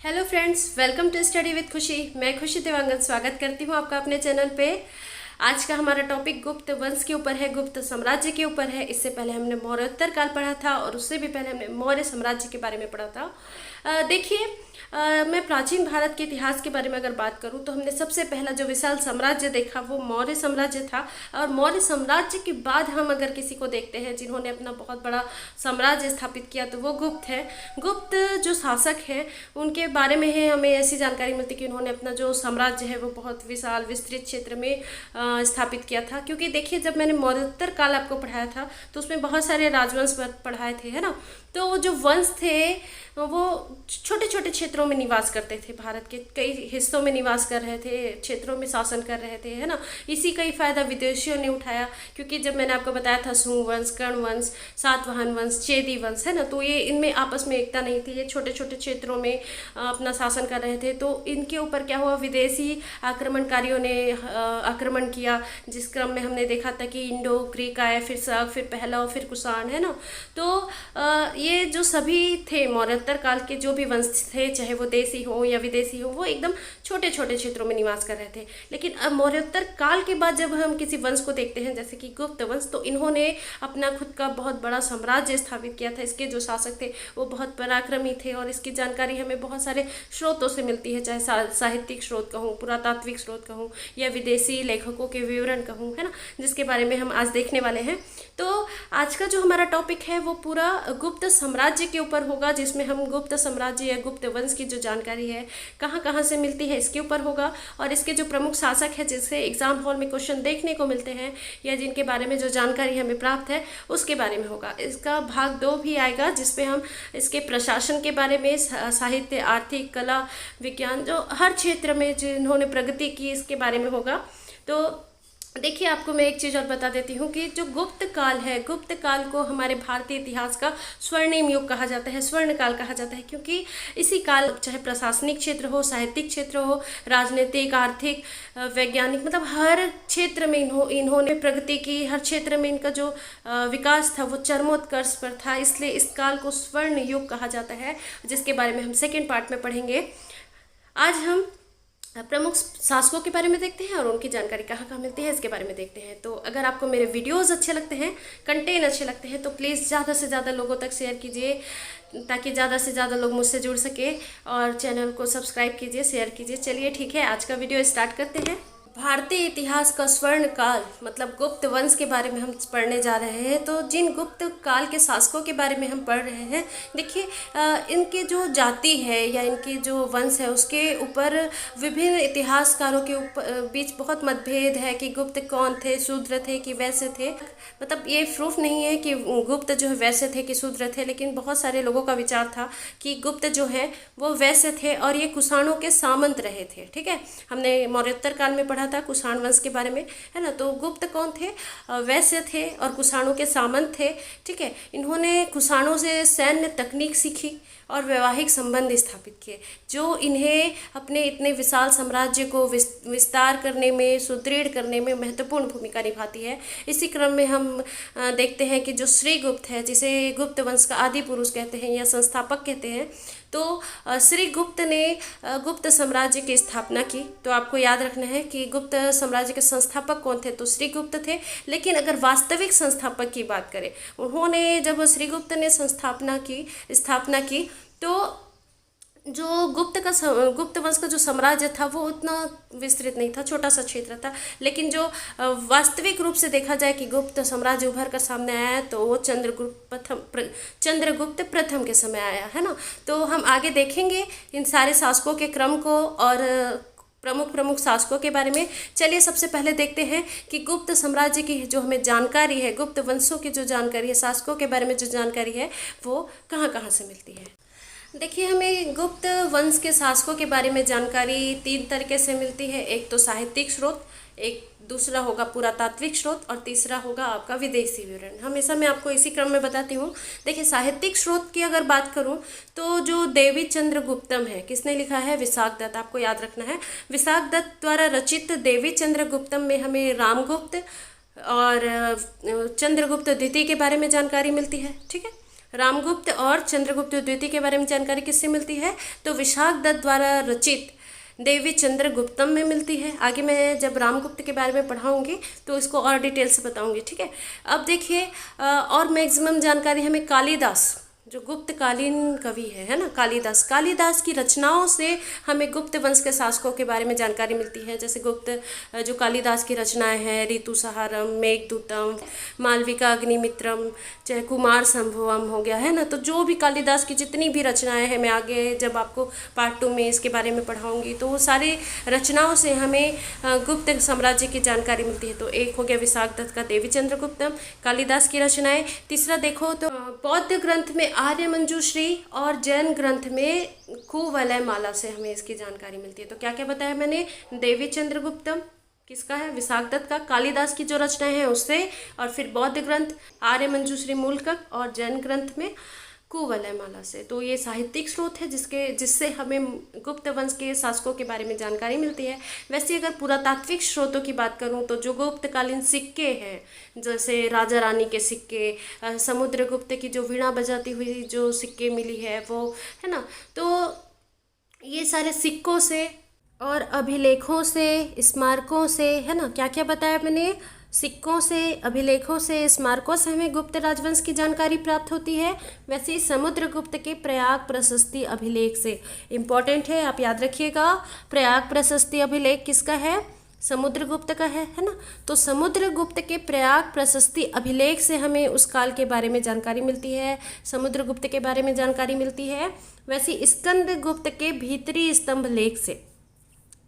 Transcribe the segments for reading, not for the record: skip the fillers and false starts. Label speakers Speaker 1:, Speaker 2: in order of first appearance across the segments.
Speaker 1: Hello friends, welcome to study with Khushi. मैं खुशी देवांगन स्वागत करती हूँ आपका अपने चैनल पे। आज का हमारा टॉपिक गुप्त वंश के ऊपर है, गुप्त साम्राज्य के ऊपर है। इससे पहले हमने मौर्योत्तर काल पढ़ा था और उससे भी पहले हमने मौर्य साम्राज्य के बारे में पढ़ा था। देखिए, मैं प्राचीन भारत के इतिहास के बारे में अगर बात करूं तो हमने सबसे पहला जो विशाल साम्राज्य देखा वो मौर्य साम्राज्य था। और मौर्य साम्राज्य के बाद हम अगर किसी को देखते हैं जिन्होंने अपना बहुत बड़ा साम्राज्य स्थापित किया तो वो गुप्त है। गुप्त जो शासक हैं उनके बारे में है हमें ऐसी जानकारी मिलती है कि उन्होंने अपना जो साम्राज्य है वो बहुत विशाल विस्तृत क्षेत्र में स्थापित किया था। क्योंकि देखिए, जब मैंने मौर्योत्तर काल आपको पढ़ाया था तो उसमें बहुत सारे राजवंश पढ़ाए थे, है ना। तो वो जो वंश थे वो छोटे छोटे क्षेत्रों में निवास करते थे, भारत के कई हिस्सों में निवास कर रहे थे, क्षेत्रों में शासन कर रहे थे, है ना। इसी का ही फायदा विदेशियों ने उठाया। क्योंकि जब मैंने आपको बताया था शुंग वंश, कर्ण वंश, सातवाहन वंश, चेदी वंश, है ना, तो ये इनमें आपस में एकता नहीं थी। ये छोटे छोटे क्षेत्रों में अपना शासन कर रहे थे। तो इनके ऊपर क्या हुआ, विदेशी आक्रमणकारियों ने आक्रमण किया, जिस क्रम में हमने देखा था कि इंडो ग्रीक आए, फिर शक, फिर पहलव, फिर कुषाण, है ना। तो ये जो सभी थे मौर्योत्तर काल के जो भी वंश थे, चाहे वो देसी हो या विदेशी हो, वो एकदम छोटे छोटे क्षेत्रों में निवास कर रहे थे। लेकिन अब मौर्योत्तर काल के बाद जब हम किसी वंश को देखते हैं जैसे कि गुप्त वंश, तो इन्होंने अपना खुद का बहुत बड़ा साम्राज्य स्थापित किया था। इसके जो शासक थे वो बहुत पराक्रमी थे और इसकी जानकारी हमें बहुत सारे स्रोतों से मिलती है, चाहे साहित्यिक स्रोत कहूँ, पुरातात्विक स्रोत कहूँ या विदेशी लेखकों के विवरण कहूँ, है ना, जिसके बारे में हम आज देखने वाले हैं। तो आज का जो हमारा टॉपिक है वो पूरा गुप्त साम्राज्य के ऊपर होगा, जिसमें हम गुप्त साम्राज्य या गुप्त वंश की जो जानकारी है कहाँ कहाँ से मिलती है इसके ऊपर होगा। और इसके जो प्रमुख शासक है जिससे एग्जाम हॉल में क्वेश्चन देखने को मिलते हैं या जिनके बारे में जो जानकारी हमें प्राप्त है उसके बारे में होगा। इसका भाग 2 भी आएगा जिसपे हम इसके प्रशासन के बारे में, साहित्य, आर्थिक, कला, विज्ञान, जो हर क्षेत्र में जिन्होंने प्रगति की इसके बारे में होगा। तो देखिए, आपको मैं एक चीज़ और बता देती हूँ कि जो गुप्त काल है, गुप्त काल को हमारे भारतीय इतिहास का स्वर्णिम युग कहा जाता है, स्वर्ण काल कहा जाता है। क्योंकि इसी काल, चाहे प्रशासनिक क्षेत्र हो, साहित्यिक क्षेत्र हो, राजनीतिक, आर्थिक, वैज्ञानिक, मतलब हर क्षेत्र में इन्होंने प्रगति की। हर क्षेत्र में इनका जो विकास था वो चरमोत्कर्ष पर था, इसलिए इस काल को स्वर्ण युग कहा जाता है, जिसके बारे में हम सेकेंड पार्ट में पढ़ेंगे। आज हम प्रमुख शासकों के बारे में देखते हैं और उनकी जानकारी कहाँ कहाँ मिलती है इसके बारे में देखते हैं। तो अगर आपको मेरे वीडियोस अच्छे लगते हैं, कंटेंट अच्छे लगते हैं, तो प्लीज़ ज़्यादा से ज़्यादा लोगों तक शेयर कीजिए ताकि ज़्यादा से ज़्यादा लोग मुझसे जुड़ सके। और चैनल को सब्सक्राइब कीजिए, शेयर कीजिए। चलिए ठीक है, आज का वीडियो स्टार्ट करते हैं। भारतीय इतिहास का स्वर्ण काल मतलब गुप्त वंश के बारे में हम पढ़ने जा रहे हैं। तो जिन गुप्त काल के शासकों के बारे में हम पढ़ रहे हैं, देखिए, इनके जो जाति है या इनकी जो वंश है उसके ऊपर विभिन्न इतिहासकारों के बीच बहुत मतभेद है कि गुप्त कौन थे, शूद्र थे कि वैश्य थे। मतलब ये प्रूफ नहीं है कि गुप्त जो है वैश्य थे कि शूद्र थे, लेकिन बहुत सारे लोगों का विचार था कि गुप्त जो है वो वैश्य थे और ये कुषाणों के सामंत रहे थे। ठीक है, हमने मौर्योत्तर काल में पढ़ा था कुषाण वंश के बारे में, है ना। तो गुप्त कौन थे, वैश्य थे और कुषाणों के सामंत थे। ठीक है, इन्होंने कुषाणों से सैन्य तकनीक सीखी और वैवाहिक संबंध स्थापित किए, जो इन्हें अपने इतने विशाल साम्राज्य को विस्तार करने में, सुदृढ़ करने में महत्वपूर्ण भूमिका निभाती है। इसी क्रम में हम देखते हैं कि जो श्रीगुप्त है, जिसे गुप्त वंश का आदि पुरुष कहते हैं या संस्थापक कहते हैं, तो श्रीगुप्त ने गुप्त साम्राज्य की स्थापना की। तो आपको याद रखना है कि गुप्त साम्राज्य के संस्थापक कौन थे, तो श्रीगुप्त थे। लेकिन अगर वास्तविक संस्थापक की बात करें, उन्होंने जब श्रीगुप्त ने स्थापना की तो जो गुप्त वंश का जो साम्राज्य था वो उतना विस्तृत नहीं था, छोटा सा क्षेत्र था। लेकिन जो वास्तविक रूप से देखा जाए कि गुप्त साम्राज्य उभर कर सामने आया तो वो चंद्रगुप्त प्रथम के समय आया, है ना। तो हम आगे देखेंगे इन सारे शासकों के क्रम को और प्रमुख शासकों के बारे में। चलिए सबसे पहले देखते हैं कि गुप्त साम्राज्य की जो हमें जानकारी है, गुप्त वंशों की जो जानकारी है, शासकों के बारे में जो जानकारी है वो कहाँ कहाँ से मिलती है। देखिए, हमें गुप्त वंश के शासकों के बारे में जानकारी 3 तरीके से मिलती है। एक तो साहित्यिक स्रोत, एक दूसरा होगा पुरातात्विक स्रोत और तीसरा होगा आपका विदेशी विवरण। हमेशा मैं आपको इसी क्रम में बताती हूँ। देखिए, साहित्यिक स्रोत की अगर बात करूँ तो जो देवी चंद्र गुप्तम है, किसने लिखा है, विशाख दत्त। आपको याद रखना है, विशाख दत्त द्वारा रचित देवी चंद्र गुप्तम में हमें रामगुप्त और चंद्रगुप्त द्वितीय के बारे में जानकारी मिलती है। ठीक है, रामगुप्त और चंद्रगुप्त द्वितीय के बारे में जानकारी किससे मिलती है? तो विशाख दत्त द्वारा रचित देवी चंद्रगुप्तम में मिलती है। आगे मैं जब रामगुप्त के बारे में पढ़ाऊंगी तो इसको और डिटेल से बताऊंगी, ठीक है। अब देखिए और मैक्सिमम जानकारी हमें कालिदास जो गुप्तकालीन कवि है ना, कालिदास की रचनाओं से हमें गुप्त वंश के शासकों के बारे में जानकारी मिलती है। जैसे गुप्त जो कालिदास की रचनाएं हैं, ऋतुसंहारम, मेघदूतम, मालविका अग्निमित्रम, चाहे कुमार संभवम हो गया है ना, तो जो भी कालिदास की जितनी भी रचनाएं हैं, मैं आगे जब आपको पार्ट 2 में इसके बारे में पढ़ाऊँगी, तो वो सारी रचनाओं से हमें गुप्त साम्राज्य की जानकारी मिलती है। तो एक हो गया विशाख दत्त का देवी चंद्रगुप्तम, कालिदास की रचनाएं। तीसरा देखो तो बौद्ध ग्रंथ में आर्य मंजूश्री और जैन ग्रंथ में कुवलय माला से हमें इसकी जानकारी मिलती है। तो क्या क्या बताया मैंने? देवी चंद्रगुप्तम किसका है? विशाख दत्त का। कालिदास की जो रचनाएं हैं उससे, और फिर बौद्ध ग्रंथ आर्य मंजूश्री मूलक और जैन ग्रंथ में कुवलय माला से। तो ये साहित्यिक स्रोत है जिससे हमें गुप्त वंश के शासकों के बारे में जानकारी मिलती है। वैसे अगर पुरातात्विक स्रोतों की बात करूं तो जो गुप्तकालीन सिक्के हैं, जैसे राजा रानी के सिक्के, समुद्रगुप्त की जो वीणा बजाती हुई जो सिक्के मिली है वो, है ना, तो ये सारे सिक्कों से और अभिलेखों से, स्मारकों से, है ना, क्या क्या बताया मैंने? सिक्कों से, अभिलेखों से, स्मारकों से हमें गुप्त राजवंश की जानकारी प्राप्त होती है। वैसे ही समुद्रगुप्त के प्रयाग प्रशस्ति अभिलेख से, इम्पॉर्टेंट है, आप याद रखिएगा। प्रयाग प्रशस्ति अभिलेख किसका है? समुद्रगुप्त का है ना। तो समुद्रगुप्त के प्रयाग प्रशस्ति अभिलेख से हमें उस काल के बारे में जानकारी मिलती है, समुद्रगुप्त के बारे में जानकारी मिलती है। वैसे स्कंदगुप्त के भीतरी स्तंभ लेख से,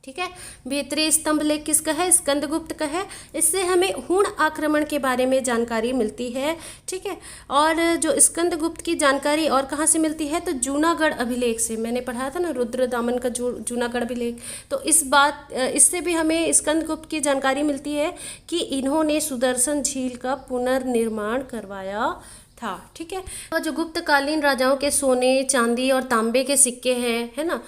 Speaker 1: ठीक है, भीतरी स्तंभ लेख किसका है? स्कंदगुप्त का है। इससे हमें हुण आक्रमण के बारे में जानकारी मिलती है, ठीक है। और जो स्कंदगुप्त की जानकारी और कहाँ से मिलती है? तो जूनागढ़ अभिलेख से। मैंने पढ़ा था ना रुद्रदामन का जूनागढ़ अभिलेख। तो इससे भी हमें स्कंदगुप्त की जानकारी मिलती है कि इन्होंने सुदर्शन झील का पुनर्निर्माण करवाया था, ठीक है। और जो गुप्तकालीन राजाओं के सोने, चांदी और तांबे के सिक्के हैं, है ना,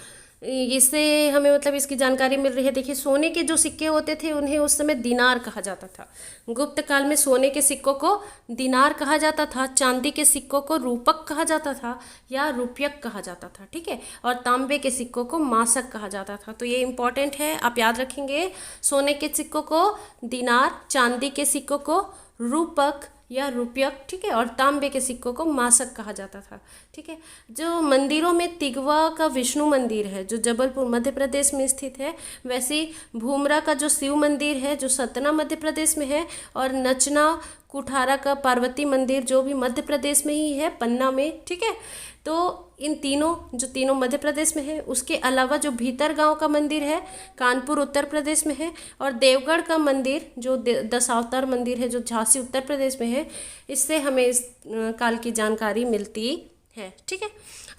Speaker 1: इससे हमें मतलब इसकी जानकारी मिल रही है। देखिए सोने के जो सिक्के होते थे उन्हें उस समय दिनार कहा जाता था। गुप्त काल में सोने के सिक्कों को दिनार कहा जाता था, चांदी के सिक्कों को रूपक कहा जाता था या रुपयक कहा जाता था, ठीक है, और तांबे के सिक्कों को मासक कहा जाता था। तो ये इंपॉर्टेंट है, आप याद रखेंगे। सोने के सिक्कों को दिनार, चांदी के सिक्कों को रूपक या रुपयक, ठीक है, और तांबे के सिक्कों को मासक कहा जाता था, ठीक है। जो मंदिरों में तिगवा का विष्णु मंदिर है जो जबलपुर मध्य प्रदेश में स्थित है, वैसे भूमरा का जो शिव मंदिर है जो सतना मध्य प्रदेश में है, और नचना कुठारा का पार्वती मंदिर जो भी मध्य प्रदेश में ही है, पन्ना में, ठीक है। तो इन तीनों मध्य प्रदेश में है। उसके अलावा जो भीतर गांव का मंदिर है कानपुर उत्तर प्रदेश में है, और देवगढ़ का मंदिर जो दशावतार मंदिर है जो झांसी उत्तर प्रदेश में है। इससे हमें इस काल की जानकारी मिलती है, ठीक है।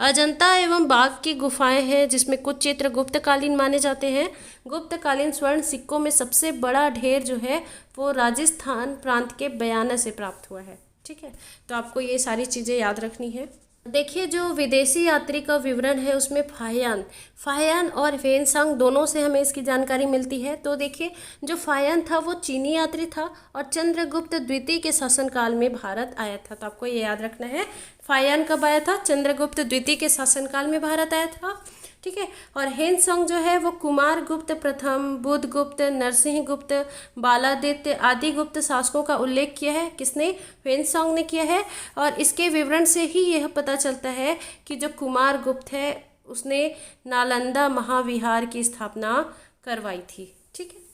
Speaker 1: अजंता एवं बाघ की गुफाएं हैं जिसमें कुछ चित्र गुप्तकालीन माने जाते हैं। गुप्तकालीन स्वर्ण सिक्कों में सबसे बड़ा ढेर जो है वो राजस्थान प्रांत के बयाना से प्राप्त हुआ है, ठीक है। तो आपको ये सारी चीज़ें याद रखनी है। देखिए जो विदेशी यात्री का विवरण है उसमें फाहियान और ह्वेनसांग दोनों से हमें इसकी जानकारी मिलती है। तो देखिए जो फाहियान था वो चीनी यात्री था और चंद्रगुप्त द्वितीय के शासनकाल में भारत आया था। तो आपको ये याद रखना है, फाहियान कब आया था? चंद्रगुप्त द्वितीय के शासनकाल में भारत आया था, ठीक है। और ह्वेनसांग जो है वो कुमार गुप्त प्रथम, बुधगुप्त, नरसिंह गुप्त, बालादित्य आदि गुप्त शासकों का उल्लेख किया है। किसने? ह्वेनसांग ने किया है। और इसके विवरण से ही यह पता चलता है कि जो कुमार गुप्त है उसने नालंदा महाविहार की स्थापना करवाई थी, ठीक है।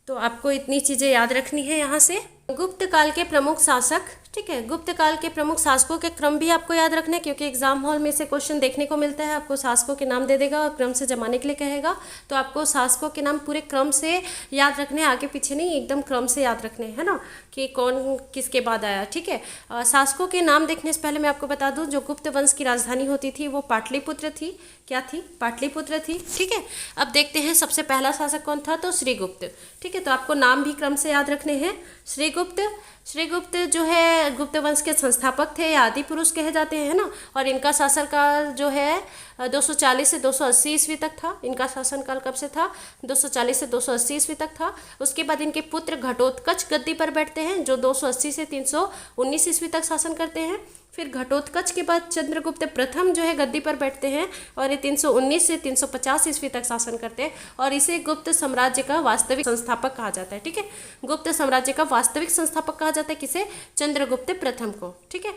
Speaker 1: तो आपको इतनी चीज़ें याद रखनी है यहाँ से। गुप्त काल के प्रमुख शासक, ठीक है, गुप्त काल के प्रमुख शासकों के क्रम भी आपको याद रखना है क्योंकि एग्जाम हॉल में से क्वेश्चन देखने को मिलता है। आपको शासकों के नाम दे देगा और क्रम से जमाने के लिए कहेगा, तो आपको शासकों के नाम पूरे क्रम से याद रखने, आगे पीछे नहीं, एकदम क्रम से याद रखने, है ना, कि कौन किसके बाद आया, ठीक है। शासकों के नाम देखने से पहले मैं आपको बता दूँ जो गुप्त वंश की राजधानी होती थी वो पाटलिपुत्र थी। क्या थी? पाटलिपुत्र थी, ठीक है। अब देखते हैं सबसे पहला शासक कौन था, तो श्रीगुप्त, ठीक है। तो आपको नाम भी क्रम से याद रखने हैं। श्रीगुप्त जो है गुप्त वंश के संस्थापक थे, आदि पुरुष कहे जाते हैं ना, और इनका शासनकाल जो है 240 से 280 ईस्वी तक था। इनका शासनकाल कब से था? 240 से 280 ईस्वी तक था। उसके बाद इनके पुत्र घटोत्कच गद्दी पर बैठते हैं जो 280 से 319 ईस्वी तक शासन करते हैं। फिर घटोत्कच के बाद चंद्रगुप्त प्रथम जो है गद्दी पर बैठते हैं और ये 319 से 350 ईस्वी तक शासन करते हैं और इसे गुप्त साम्राज्य का वास्तविक संस्थापक कहा जाता है। ठीक है, गुप्त साम्राज्य का वास्तविक संस्थापक कहा जाता है किसे? चंद्रगुप्त प्रथम को। ठीक है,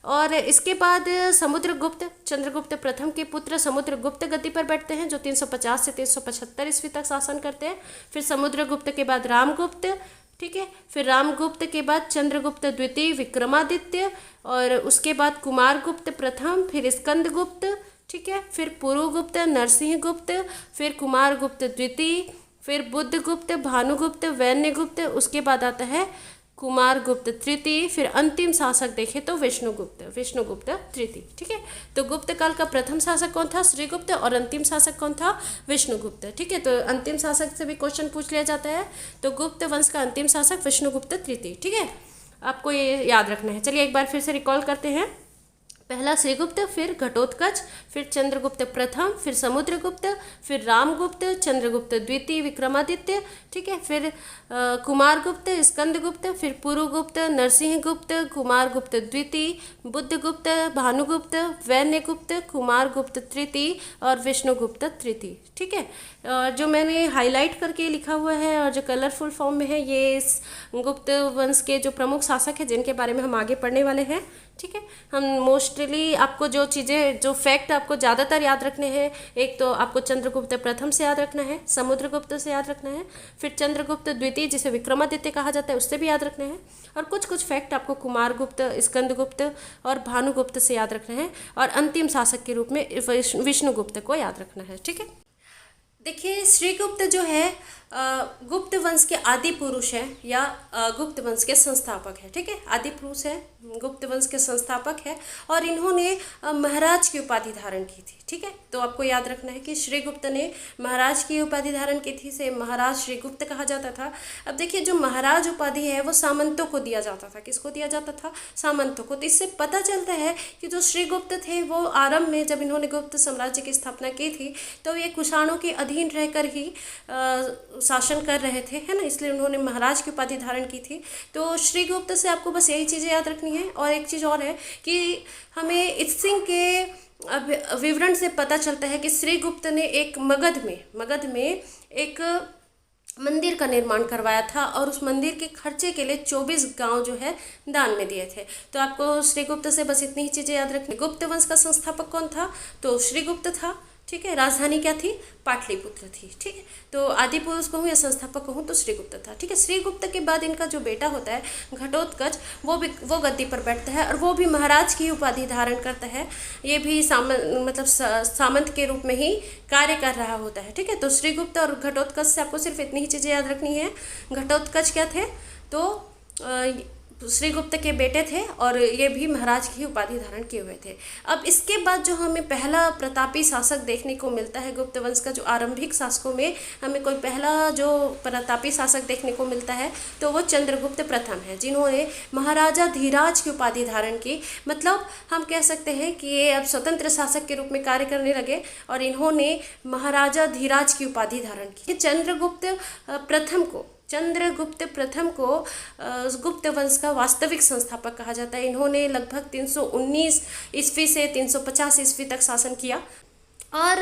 Speaker 1: और इसके बाद समुद्रगुप्त, चंद्रगुप्त प्रथम के पुत्र समुद्रगुप्त गद्दी पर बैठते हैं जो 350 से 375 ईस्वी तक शासन करते हैं। फिर समुद्रगुप्त के बाद रामगुप्त, ठीक है, फिर रामगुप्त के बाद चंद्रगुप्त द्वितीय विक्रमादित्य और उसके बाद कुमारगुप्त प्रथम, फिर स्कंदगुप्त, ठीक है, फिर पुरुगुप्त, नरसिंहगुप्त, फिर कुमारगुप्त द्वितीय, फिर बुद्धगुप्त, भानुगुप्त, वैन्यगुप्त, उसके बाद आता है कुमारगुप्त तृतीय, फिर अंतिम शासक देखें तो विष्णुगुप्त तृतीय। ठीक है, तो गुप्त काल का प्रथम शासक कौन था? श्रीगुप्त, और अंतिम शासक कौन था? विष्णुगुप्त। ठीक है, तो अंतिम शासक से भी क्वेश्चन पूछ लिया जाता है, तो गुप्त वंश का अंतिम शासक विष्णुगुप्त तृतीय। ठीक है, आपको ये याद रखना है। चलिए एक बार फिर से रिकॉल करते हैं। पहला श्रीगुप्त, फिर घटोत्कच, फिर चंद्रगुप्त प्रथम, फिर समुद्रगुप्त, फिर रामगुप्त, चंद्रगुप्त द्वितीय विक्रमादित्य, ठीक है, फिर कुमारगुप्त, स्कंदगुप्त, फिर पुरुगुप्त, नरसिंहगुप्त, कुमारगुप्त द्वितीय, बुद्धगुप्त, भानुगुप्त, वैन्यगुप्त, कुमारगुप्त तृतीय और विष्णुगुप्त तृतीय। ठीक है, जो मैंने हाईलाइट करके लिखा हुआ है और जो कलरफुल फॉर्म में है, ये इस गुप्त वंश के जो प्रमुख शासक हैं जिनके बारे में हम आगे पढ़ने वाले हैं। ठीक है, हम मोस्टली आपको जो चीज़ें, जो फैक्ट आपको ज़्यादातर याद रखने हैं, एक तो आपको चंद्रगुप्त प्रथम से याद रखना है, समुद्रगुप्त से याद रखना है, फिर चंद्रगुप्त द्वितीय जिसे विक्रमादित्य कहा जाता है उससे भी याद रखना है, और कुछ कुछ फैक्ट आपको कुमारगुप्त, स्कंदगुप्त और भानुगुप्त से याद रखना है, और अंतिम शासक के रूप में विष्णुगुप्त को याद रखना है। ठीक है, देखिए श्रीगुप्त जो है गुप्त वंश के आदि पुरुष है या गुप्त वंश के संस्थापक है। ठीक है, आदि पुरुष है, गुप्त वंश के संस्थापक है और इन्होंने महाराज की उपाधि धारण की थी। ठीक है, तो आपको याद रखना है कि श्रीगुप्त ने महाराज की उपाधि धारण की थी, से महाराज श्रीगुप्त कहा जाता था। अब देखिए जो महाराज उपाधि है वो सामंतों को दिया जाता था। किसको दिया जाता था? सामंतों को। तो इससे पता चलता है कि जो श्रीगुप्त थे वो आरंभ में जब इन्होंने गुप्त साम्राज्य की स्थापना की थी तो ये कुषाणों के अधीन रहकर ही शासन कर रहे थे, है ना, इसलिए उन्होंने महाराज की उपाधि धारण की थी। तो श्रीगुप्त से आपको बस यही चीज़ें याद रखनी है। और एक चीज़ और है कि हमें इस सिंह के विवरण से पता चलता है कि श्रीगुप्त ने एक मगध में एक मंदिर का निर्माण करवाया था और उस मंदिर के खर्चे के लिए 24 गांव जो है दान में दिए थे। तो आपको श्रीगुप्त से बस इतनी ही चीज़ें याद रखनी। गुप्त वंश का संस्थापक कौन था? तो श्रीगुप्त था। ठीक है, राजधानी क्या थी? पाटलिपुत्र थी। ठीक है, तो आदि पुरुष कहूँ या संस्थापक कहूँ तो श्रीगुप्त था। ठीक है, श्रीगुप्त के बाद इनका जो बेटा होता है घटोत्कच, वो गद्दी पर बैठता है और वो भी महाराज की उपाधि धारण करता है। ये भी सामंत के रूप में ही कार्य कर रहा होता है। ठीक है, तो श्रीगुप्त और घटोत्कच से आपको सिर्फ इतनी ही चीज़ें याद रखनी है। घटोत्कच क्या थे? तो श्रीगुप्त के बेटे थे और ये भी महाराज की उपाधि धारण किए हुए थे। अब इसके बाद जो हमें पहला प्रतापी शासक देखने को मिलता है गुप्त वंश का, जो आरंभिक शासकों में हमें कोई पहला जो प्रतापी शासक देखने को मिलता है तो वो चंद्रगुप्त प्रथम है, जिन्होंने महाराजा धीराज की उपाधि धारण की। मतलब हम कह सकते हैं कि ये अब स्वतंत्र शासक के रूप में कार्य करने लगे और इन्होंने महाराजा धीराज की उपाधि धारण की। चंद्रगुप्त प्रथम को गुप्त वंश का वास्तविक संस्थापक कहा जाता है। इन्होंने लगभग 319 ईस्वी से 350 ईस्वी तक शासन किया और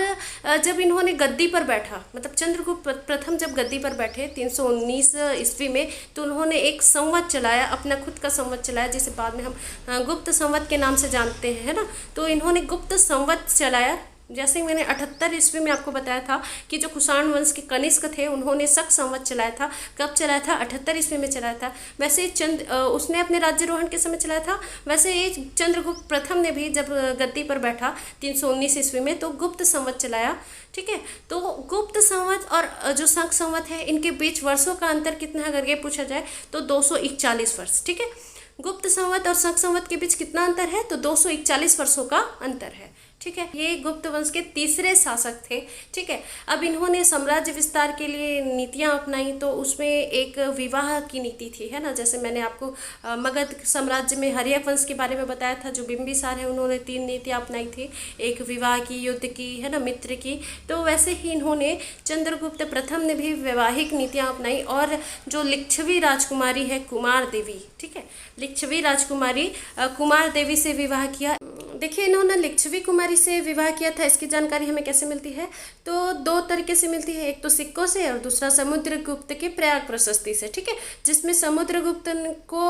Speaker 1: जब इन्होंने गद्दी पर बैठा, मतलब चंद्रगुप्त प्रथम जब गद्दी पर बैठे 319 ईस्वी में, तो उन्होंने एक संवत चलाया, अपना खुद का संवत चलाया, जिसे बाद में हम गुप्त संवत के नाम से जानते हैं, है ना। तो इन्होंने गुप्त संवत चलाया। जैसे मैंने 78 ईस्वी में आपको बताया था कि जो कुषाण वंश के कनिष्क थे उन्होंने शक संवत चलाया था। कब चलाया था? 78 ईस्वी में चलाया था। वैसे उसने अपने राज्यारोहण के समय चलाया था। वैसे ये चंद्रगुप्त प्रथम ने भी जब गद्दी पर बैठा 319 ईस्वी में तो गुप्त संवत चलाया। ठीक है, तो गुप्त संवत और जो शक संवत है इनके बीच वर्षों का अंतर कितना है अगर ये पूछा जाए तो 241 वर्ष। ठीक है, गुप्त संवत और शक संवत के बीच कितना अंतर है? तो 241 वर्षों का अंतर है। ठीक है। ये गुप्त वंश के तीसरे शासक थे। ठीक है। अब इन्होंने साम्राज्य विस्तार के लिए नीतियां अपनाई, तो उसमें एक विवाह की नीति थी, है ना। जैसे मैंने आपको मगध साम्राज्य में हर्यक वंश के बारे में बताया था, जो बिंबिसार है, उन्होंने 3 नीतियां अपनाई थी, एक विवाह की, युद्ध की, है ना, मित्र की। तो वैसे ही इन्होंने चंद्रगुप्त प्रथम ने भी वैवाहिक नीतियां अपनाई, और जो लिच्छवी राजकुमारी है कुमार देवी, ठीक है, लिच्छवी राजकुमारी कुमार देवी से विवाह किया। देखिए, इन्होंने लिच्छवी कुमारी से विवाह किया था, इसकी जानकारी हमें कैसे मिलती है? तो 2 तरीके से मिलती है, एक तो सिक्कों से और दूसरा समुद्रगुप्त के प्रयाग प्रशस्ति से। ठीक है, जिसमें समुद्रगुप्त को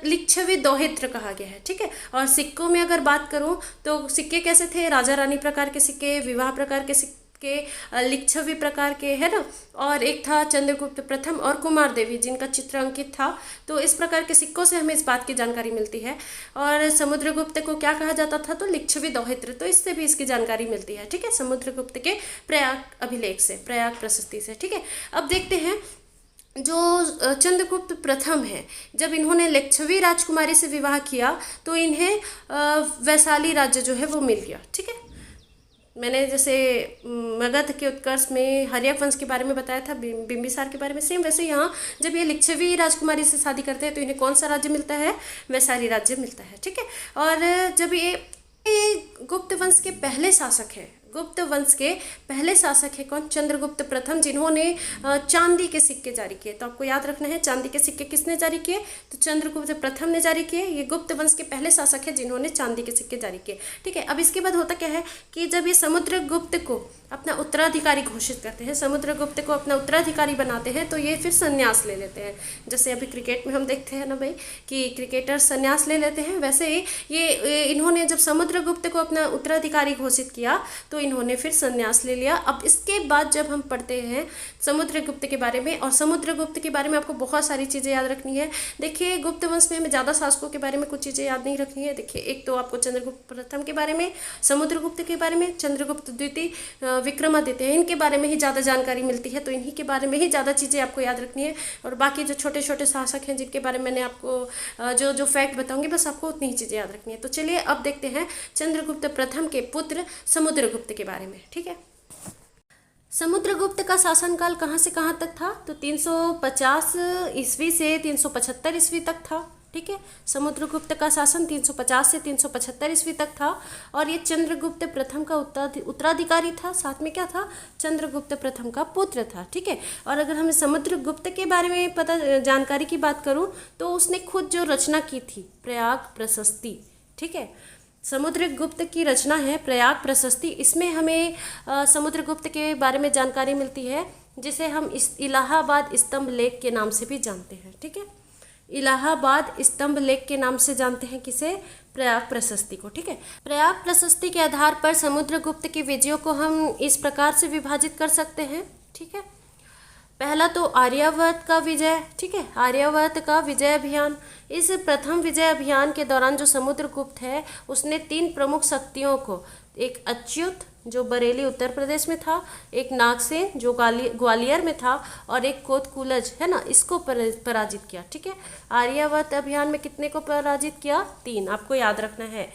Speaker 1: लिच्छवी दौहित्र कहा गया है। ठीक है, और सिक्कों में अगर बात करूं तो सिक्के कैसे थे? राजा रानी प्रकार के सिक्के, विवाह प्रकार के सिक्के, लिच्छवी प्रकार के, है ना। और एक था चंद्रगुप्त प्रथम और कुमार देवी, जिनका चित्र अंकित था। तो इस प्रकार के सिक्कों से हमें इस बात की जानकारी मिलती है। और समुद्रगुप्त को क्या कहा जाता था? तो लिच्छवी दौहित्र, तो इससे भी इसकी जानकारी मिलती है। ठीक है, समुद्रगुप्त के प्रयाग अभिलेख से, प्रयाग प्रशस्ति से। ठीक है, अब देखते हैं जो चंद्रगुप्त प्रथम है, जब इन्होंने लिच्छवी राजकुमारी से विवाह किया तो इन्हें वैशाली राज्य जो है वो मिल गया। ठीक है, मैंने जैसे मगध के उत्कर्ष में हर्यक वंश के बारे में बताया था, बिंबिसार के बारे में, सेम वैसे यहाँ जब ये लिच्छवी राजकुमारी से शादी करते हैं तो इन्हें कौन सा राज्य मिलता है? वैशाली राज्य मिलता है। ठीक है, और जब ये गुप्त वंश के पहले शासक है, गुप्त वंश के पहले शासक है कौन? चंद्रगुप्त प्रथम, जिन्होंने चांदी के सिक्के जारी किए। तो आपको याद रखना है, चांदी के सिक्के किसने जारी किए? तो चंद्रगुप्त प्रथम ने जारी किए। ये गुप्त वंश के पहले शासक है जिन्होंने चांदी के सिक्के जारी किए। ठीक है, अब इसके बाद होता क्या है कि जब ये समुद्रगुप्त को अपना उत्तराधिकारी घोषित करते हैं, समुद्रगुप्त को अपना उत्तराधिकारी बनाते हैं, तो ये फिर संन्यास ले लेते हैं। जैसे अभी क्रिकेट में हम देखते हैं ना भाई कि क्रिकेटर संन्यास ले लेते हैं, वैसे ही ये इन्होंने जब समुद्रगुप्त को अपना उत्तराधिकारी घोषित किया तो इन्होंने फिर संन्यास ले लिया। अब इसके बाद जब हम पढ़ते हैं समुद्रगुप्त के बारे में, और समुद्रगुप्त के बारे में आपको बहुत सारी चीज़ें याद रखनी है। देखिए, गुप्त वंश में हमें ज़्यादा शासकों के बारे में कुछ चीज़ें याद नहीं रखनी है। देखिए, एक तो आपको चंद्रगुप्त प्रथम के बारे में, समुद्रगुप्त के बारे में, चंद्रगुप्त द्वितीय, विक्रमादित्य, इनके बारे में ही ज़्यादा जानकारी मिलती है, तो इन्हीं के बारे में ही ज़्यादा चीज़ें आपको याद रखनी है। और बाकी जो छोटे छोटे शासक हैं जिनके बारे में मैंने आपको जो जो फैक्ट बताऊंगी, बस आपको उतनी ही चीज़ें याद रखनी है। तो चलिए अब देखते हैं चंद्रगुप्त प्रथम के पुत्र समुद्रगुप्त के बारे में। ठीक है, समुद्रगुप्त का शासनकाल कहाँ से कहाँ तक था? तो 350 ईस्वी से 375 ईस्वी तक था। ठीक है, समुद्रगुप्त का शासन 350 से 375 ईस्वी तक था, और ये चंद्रगुप्त प्रथम का उत्तराधिकारी था। साथ में क्या था? चंद्रगुप्त प्रथम का पुत्र था। ठीक है, और अगर हमें समुद्रगुप्त के बारे में जानकारी की बात करूं तो उसने खुद जो रचना की थी प्रयाग प्रशस्ति। ठीक है, समुद्रगुप्त की रचना है प्रयाग प्रशस्ति। इसमें हमें समुद्रगुप्त के बारे में जानकारी मिलती है, जिसे हम इस इलाहाबाद स्तंभ लेख के नाम से भी जानते हैं। ठीक है, इलाहाबाद स्तंभ लेख के नाम से जानते हैं किसे? प्रयाग प्रशस्ति को। ठीक है, प्रयाग प्रशस्ति के आधार पर समुद्रगुप्त की विजयों को हम इस प्रकार से विभाजित कर सकते हैं। ठीक है, पहला तो आर्यावर्त का विजय। ठीक है, आर्यावर्त का विजय अभियान। इस प्रथम विजय अभियान के दौरान जो समुद्रगुप्त है उसने 3 प्रमुख शक्तियों को, एक अच्युत जो बरेली उत्तर प्रदेश में था, एक नागसेन जो ग्वालियर में था, और एक कोतकुलज, है ना, इसको पराजित किया। ठीक है, आर्यावर्त अभियान में कितने को पराजित किया? 3। आपको याद रखना है,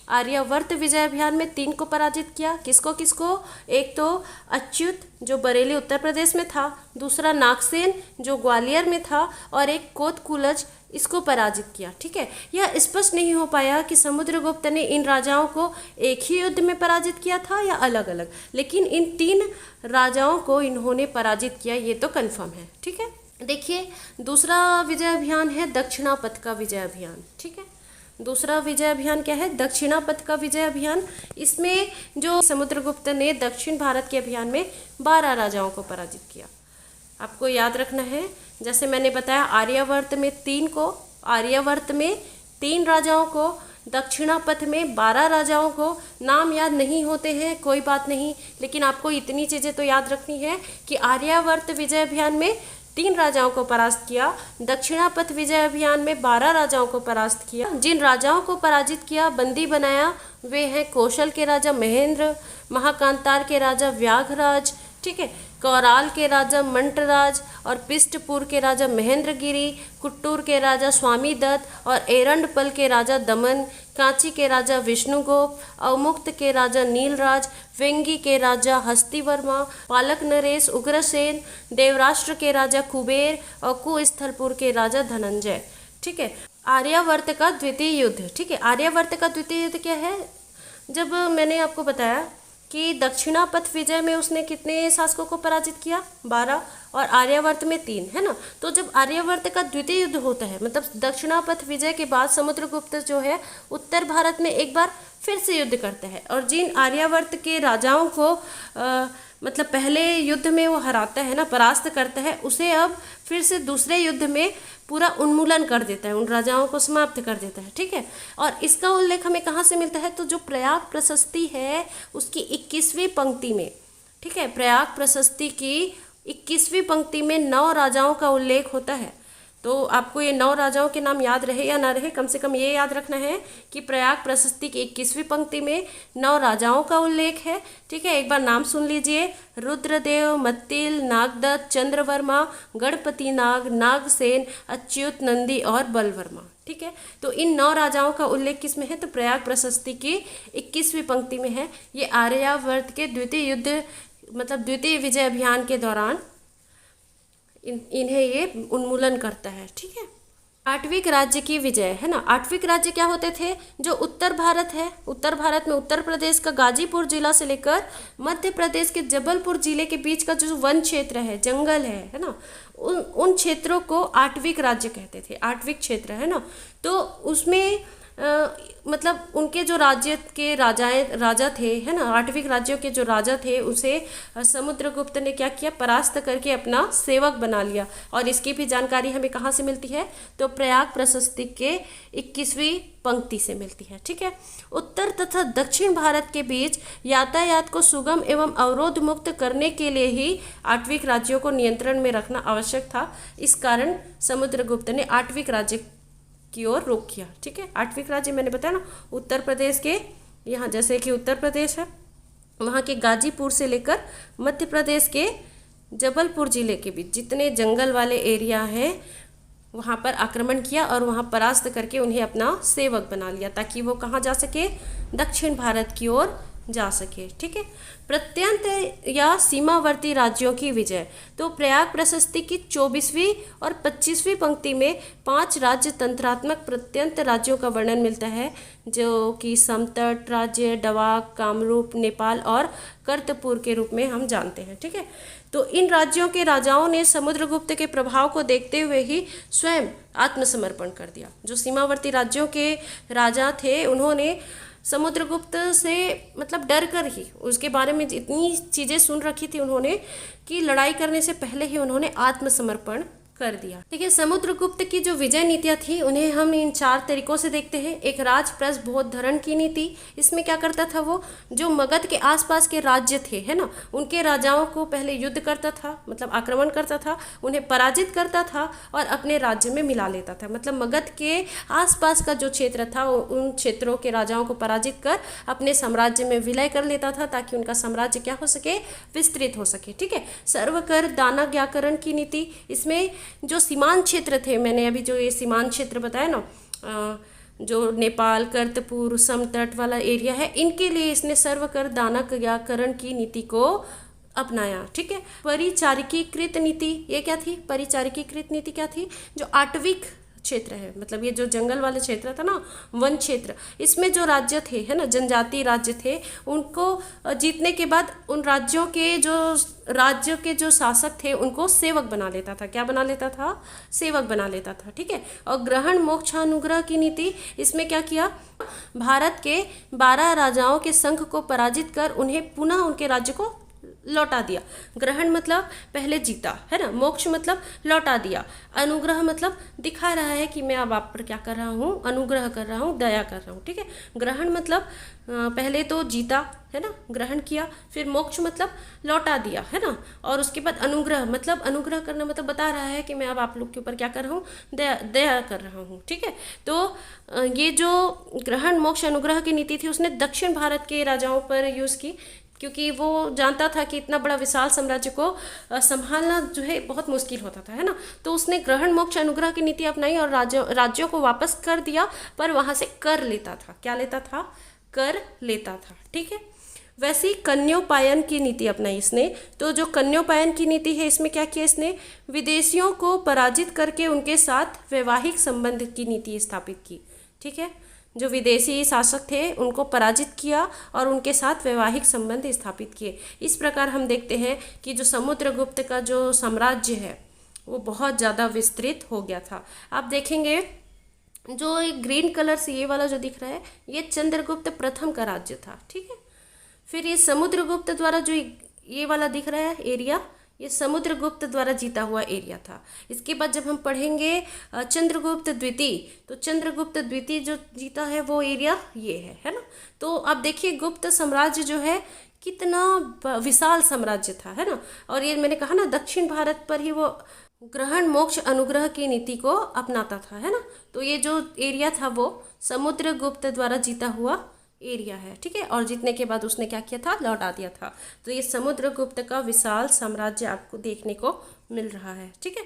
Speaker 1: आर्यावर्त विजय अभियान में 3 को पराजित किया। किसको किसको? एक तो अच्युत जो बरेली उत्तर प्रदेश में था, दूसरा नागसेन जो ग्वालियर में था, और एक कोतकुलज, इसको पराजित किया। ठीक है, यह स्पष्ट नहीं हो पाया कि समुद्रगुप्त ने इन राजाओं को एक ही युद्ध में पराजित किया था या अलग अलग, लेकिन इन 3 राजाओं को इन्होंने पराजित किया, ये तो कन्फर्म है। ठीक है, देखिए दूसरा विजय अभियान है दक्षिणापथ का विजय अभियान। ठीक है, दूसरा विजय अभियान क्या है? दक्षिणापथ का विजय अभियान। इसमें जो समुद्रगुप्त ने दक्षिण भारत के अभियान में 12 राजाओं को पराजित किया। आपको याद रखना है, जैसे मैंने बताया आर्यावर्त में 3 राजाओं को, दक्षिणापथ में 12 राजाओं को। नाम याद नहीं होते हैं कोई बात नहीं, लेकिन आपको इतनी चीज़ें तो याद रखनी है कि आर्यावर्त विजय अभियान में 3 राजाओं को परास्त किया, दक्षिणापथ विजय अभियान में 12 राजाओं को परास्त किया। जिन राजाओं को पराजित किया, बंदी बनाया, वे हैं कौशल के राजा महेंद्र, महाकांतार के राजा व्याघराज, ठीक है। कौराल के राजा मंटराज और पिष्टपुर के राजा महेंद्रगिरी, कुट्टूर के राजा स्वामी दत्त और एरंडपल के राजा दमन, कांची के राजा विष्णुगोप, अवमुक्त के राजा नीलराज, वेंगी के राजा हस्तिवर्मा, पालक नरेश उग्रसेन, देवराष्ट्र के राजा कुबेर और कुस्थलपुर के राजा धनंजय। ठीक है। आर्यावर्त का द्वितीय युद्ध। ठीक है। आर्यावर्त का द्वितीय युद्ध क्या है? जब मैंने आपको बताया कि दक्षिणापथ विजय में उसने कितने शासकों को पराजित किया? 12, और आर्यावर्त में 3, है ना। तो जब आर्यावर्त का द्वितीय युद्ध होता है, मतलब दक्षिणापथ विजय के बाद समुद्रगुप्त जो है उत्तर भारत में एक बार फिर से युद्ध करता है, और जिन आर्यावर्त के राजाओं को मतलब पहले युद्ध में वो हराता है ना, परास्त करता है, उसे अब फिर से दूसरे युद्ध में पूरा उन्मूलन कर देता है, उन राजाओं को समाप्त कर देता है। ठीक है। और इसका उल्लेख हमें कहाँ से मिलता है? तो जो प्रयाग प्रशस्ति है उसकी 21वीं पंक्ति में। ठीक है। प्रयाग प्रशस्ति की 21वीं पंक्ति में 9 राजाओं का उल्लेख होता है। तो आपको ये 9 राजाओं के नाम याद रहे या ना रहे, कम से कम ये याद रखना है कि प्रयाग प्रशस्ति की 21वीं पंक्ति में 9 राजाओं का उल्लेख है। ठीक है। एक बार नाम सुन लीजिए। रुद्रदेव, मत्तिल, नागदत्त, चंद्रवर्मा, गणपति नाग, नागसेन, अच्युत नंदी और बलवर्मा। ठीक है। तो इन 9 राजाओं का उल्लेख किस में है? तो प्रयाग प्रशस्ति की 21वीं पंक्ति में है। ये आर्यावर्त के द्वितीय युद्ध मतलब द्वितीय विजय अभियान के दौरान इन्हें ये उन्मूलन करता है। ठीक है। आठवीं राज्य की विजय, है ना। आठवीं राज्य क्या होते थे? जो उत्तर भारत है, उत्तर भारत में उत्तर प्रदेश का गाजीपुर जिला से लेकर मध्य प्रदेश के जबलपुर जिले के बीच का जो वन क्षेत्र है, जंगल है ना, उन क्षेत्रों को आठवीं राज्य कहते थे, आठवीं क्षेत्र, है ना। तो उसमें मतलब उनके जो राज्य के राजा थे, है ना, आठवीं राज्यों के जो राजा थे उसे समुद्रगुप्त ने क्या किया? परास्त करके अपना सेवक बना लिया। और इसकी भी जानकारी हमें कहाँ से मिलती है? तो प्रयाग प्रशस्ति के 21वीं पंक्ति से मिलती है। ठीक है। उत्तर तथा दक्षिण भारत के बीच यातायात को सुगम एवं अवरोध मुक्त करने के लिए ही आठवीं राज्यों को नियंत्रण में रखना आवश्यक था। इस कारण समुद्रगुप्त ने आठवीं राज्य की ओर रुख किया। ठीक है। आठवीं राज्य मैंने बताया ना, उत्तर प्रदेश के यहाँ, जैसे कि उत्तर प्रदेश है, वहाँ के गाजीपुर से लेकर मध्य प्रदेश के जबलपुर जिले के बीच जितने जंगल वाले एरिया हैं वहाँ पर आक्रमण किया और वहाँ परास्त करके उन्हें अपना सेवक बना लिया, ताकि वो कहाँ जा सके? दक्षिण भारत की ओर जा सके। ठीक है। प्रत्यंत या सीमावर्ती राज्यों की विजय। तो प्रयाग प्रशस्ति की 24वीं और 25वीं पंक्ति में 5 राज्य तंत्रात्मक प्रत्यंत राज्यों का वर्णन मिलता है, जो कि समतट राज्य, डवाक, कामरूप, नेपाल और कर्तपुर के रूप में हम जानते हैं। ठीक है। तो इन राज्यों के राजाओं ने समुद्रगुप्त के प्रभाव को देखते हुए ही स्वयं आत्मसमर्पण कर दिया। जो सीमावर्ती राज्यों के राजा थे उन्होंने समुद्रगुप्त से मतलब डर कर ही, उसके बारे में इतनी चीज़ें सुन रखी थी उन्होंने कि लड़ाई करने से पहले ही उन्होंने आत्मसमर्पण कर दिया। ठीक है। समुद्रगुप्त की जो विजय नीतियाँ थी उन्हें हम इन 4 तरीकों से देखते हैं। एक राजप्रसभोधरण की नीति। इसमें क्या करता था वो? जो मगध के आसपास के राज्य थे, है ना, उनके राजाओं को पहले युद्ध करता था, मतलब आक्रमण करता था, उन्हें पराजित करता था और अपने राज्य में मिला लेता था। मतलब मगध के आसपास का जो क्षेत्र था उन क्षेत्रों के राजाओं को पराजित कर अपने साम्राज्य में विलय कर लेता था, ताकि उनका साम्राज्य क्या हो सके? विस्तृत हो सके। ठीक है। सर्वकर दानाज्ञाकरण की नीति। इसमें जो सीमांत क्षेत्र थे, मैंने अभी जो ये सीमांत क्षेत्र बताया ना, जो नेपाल, कर्तपुर, समतट वाला एरिया है, इनके लिए इसने सर्वकर दानाज्ञाकरण की नीति को अपनाया। ठीक है। परिचारिकीकृत नीति, ये क्या थी? परिचारिकीकृत नीति क्या थी? जो आठवीं क्षेत्र है, मतलब ये जो जंगल वाले क्षेत्र था ना, वन क्षेत्र, इसमें जो राज्य थे, है ना, जनजातीय राज्य थे, उनको जीतने के बाद उन राज्यों के जो शासक थे उनको सेवक बना लेता था। क्या बना लेता था? सेवक बना लेता था। ठीक है। और ग्रहण मोक्षानुग्रह की नीति, इसमें क्या किया? भारत के 12 राजाओं के संघ को पराजित कर उन्हें पुनः उनके राज्य को लौटा दिया। ग्रहण मतलब पहले जीता, है ना। मोक्ष मतलब लौटा दिया। अनुग्रह मतलब दिखा रहा है कि मैं अब आप पर क्या कर रहा हूँ? अनुग्रह कर रहा हूँ, दया कर रहा हूँ। ठीक है। ग्रहण मतलब पहले तो जीता, है ना, ग्रहण किया, फिर मोक्ष मतलब लौटा दिया, है ना, और उसके बाद अनुग्रह मतलब अनुग्रह करना मतलब बता रहा है कि मैं अब आप लोग के ऊपर क्या कर रहा हूँ? दया कर रहा हूँ। ठीक है। तो ये जो ग्रहण मोक्ष अनुग्रह की नीति थी उसने दक्षिण भारत के राजाओं पर यूज़ की। क्योंकि वो जानता था कि इतना बड़ा विशाल साम्राज्य को संभालना जो है बहुत मुश्किल होता था, है ना। तो उसने ग्रहण मोक्ष अनुग्रह की नीति अपनाई और राज्यों को वापस कर दिया, पर वहाँ से कर लेता था। क्या लेता था? कर लेता था, ठीक है। वैसे ही कन्योपायन की नीति अपनाई इसने। तो जो कन्योपायन की नीति है, इसमें क्या किया इसने? विदेशियों को पराजित करके उनके साथ वैवाहिक संबंध की नीति स्थापित की, ठीक है। जो विदेशी शासक थे उनको पराजित किया और उनके साथ वैवाहिक संबंध स्थापित किए। इस प्रकार हम देखते हैं कि जो समुद्रगुप्त का जो साम्राज्य है वो बहुत ज़्यादा विस्तृत हो गया था। आप देखेंगे जो एक ग्रीन कलर से ये वाला जो दिख रहा है, ये चंद्रगुप्त प्रथम का राज्य था, ठीक है। फिर ये समुद्रगुप्त द्वारा जो ये वाला दिख रहा है एरिया, ये समुद्रगुप्त द्वारा जीता हुआ एरिया था। इसके बाद जब हम पढ़ेंगे चंद्रगुप्त द्वितीय, तो चंद्रगुप्त द्वितीय जो जीता है वो एरिया ये है ना। तो आप देखिए गुप्त साम्राज्य जो है कितना विशाल साम्राज्य था, है ना। और ये मैंने कहा ना, दक्षिण भारत पर ही वो ग्रहण मोक्ष अनुग्रह की नीति को अपनाता था, है ना। तो ये जो एरिया था वो समुद्रगुप्त द्वारा जीता हुआ एरिया है, ठीक है। और जीतने के बाद उसने क्या किया था? लौटा दिया था। तो ये समुद्रगुप्त का विशाल साम्राज्य आपको देखने को मिल रहा है, ठीक है।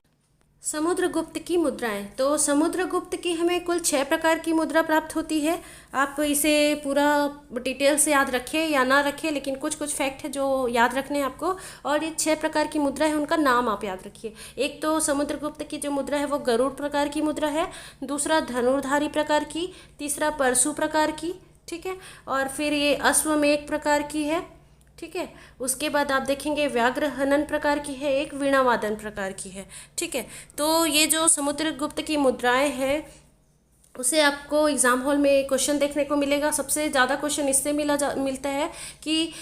Speaker 1: समुद्रगुप्त की मुद्राएं, तो समुद्रगुप्त की हमें कुल 6 प्रकार की मुद्रा प्राप्त होती है। आप इसे पूरा डिटेल से याद रखें या ना रखें, लेकिन कुछ कुछ फैक्ट है जो याद रखने हैं आपको। और ये 6 प्रकार की मुद्रा है, उनका नाम आप याद रखिए। एक तो समुद्रगुप्त की जो मुद्रा है वो गरुड़ प्रकार की मुद्रा है, दूसरा धनुर्धारी प्रकार की, तीसरा परशु प्रकार की, ठीक है। और फिर ये अश्वमेध प्रकार की है, ठीक है। उसके बाद आप देखेंगे व्याघ्र हनन प्रकार की है, एक वीणावादन प्रकार की है, ठीक है। तो ये जो समुद्रगुप्त की मुद्राएं हैं उसे आपको एग्ज़ाम हॉल में क्वेश्चन देखने को मिलेगा। सबसे ज़्यादा क्वेश्चन इससे मिलता है कि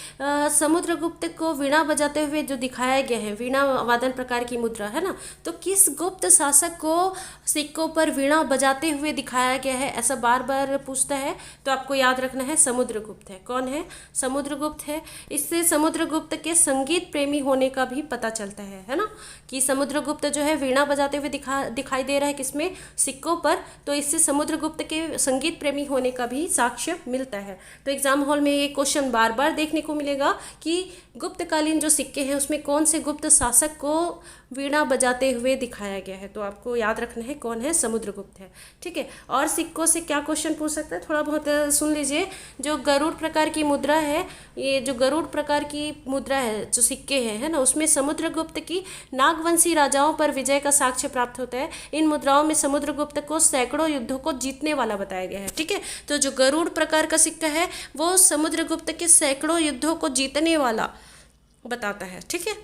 Speaker 1: समुद्रगुप्त को वीणा बजाते हुए जो दिखाया गया है, वीणा वादन प्रकार की मुद्रा है ना, तो किस गुप्त शासक को सिक्कों पर वीणा बजाते हुए दिखाया गया है, ऐसा बार बार पूछता है। तो आपको याद रखना है समुद्रगुप्त है। कौन है? समुद्रगुप्त है। इससे समुद्रगुप्त के संगीत प्रेमी होने का भी पता चलता है ना, कि समुद्रगुप्त जो है वीणा बजाते हुए दिखाई दे रहा है किसमें? सिक्कों पर। तो इससे समुद्रगुप्त के संगीत प्रेमी होने का भी साक्ष्य मिलता है। तो एग्जाम हॉल में ये क्वेश्चन बार बार देखने को मिलेगा कि गुप्तकालीन जो सिक्के हैं उसमें कौन से गुप्त शासक को वीणा बजाते हुए दिखाया गया है। तो आपको याद रखना है कौन है? समुद्रगुप्त है, ठीक है। और सिक्कों से क्या क्वेश्चन पूछ सकता है, थोड़ा बहुत सुन लीजिए। जो गरुड़ प्रकार की मुद्रा है, ये जो गरुड़ प्रकार की मुद्रा है, जो सिक्के हैं, है ना, उसमें समुद्रगुप्त की नागवंशी राजाओं पर विजय का साक्ष्य प्राप्त होता है। इन मुद्राओं में समुद्रगुप्त को सैकड़ों युद्धों को जीतने वाला बताया गया है, ठीक है। तो जो गरुड़ प्रकार का सिक्का है वो समुद्रगुप्त के सैकड़ों युद्धों को जीतने वाला बताता है, ठीक है।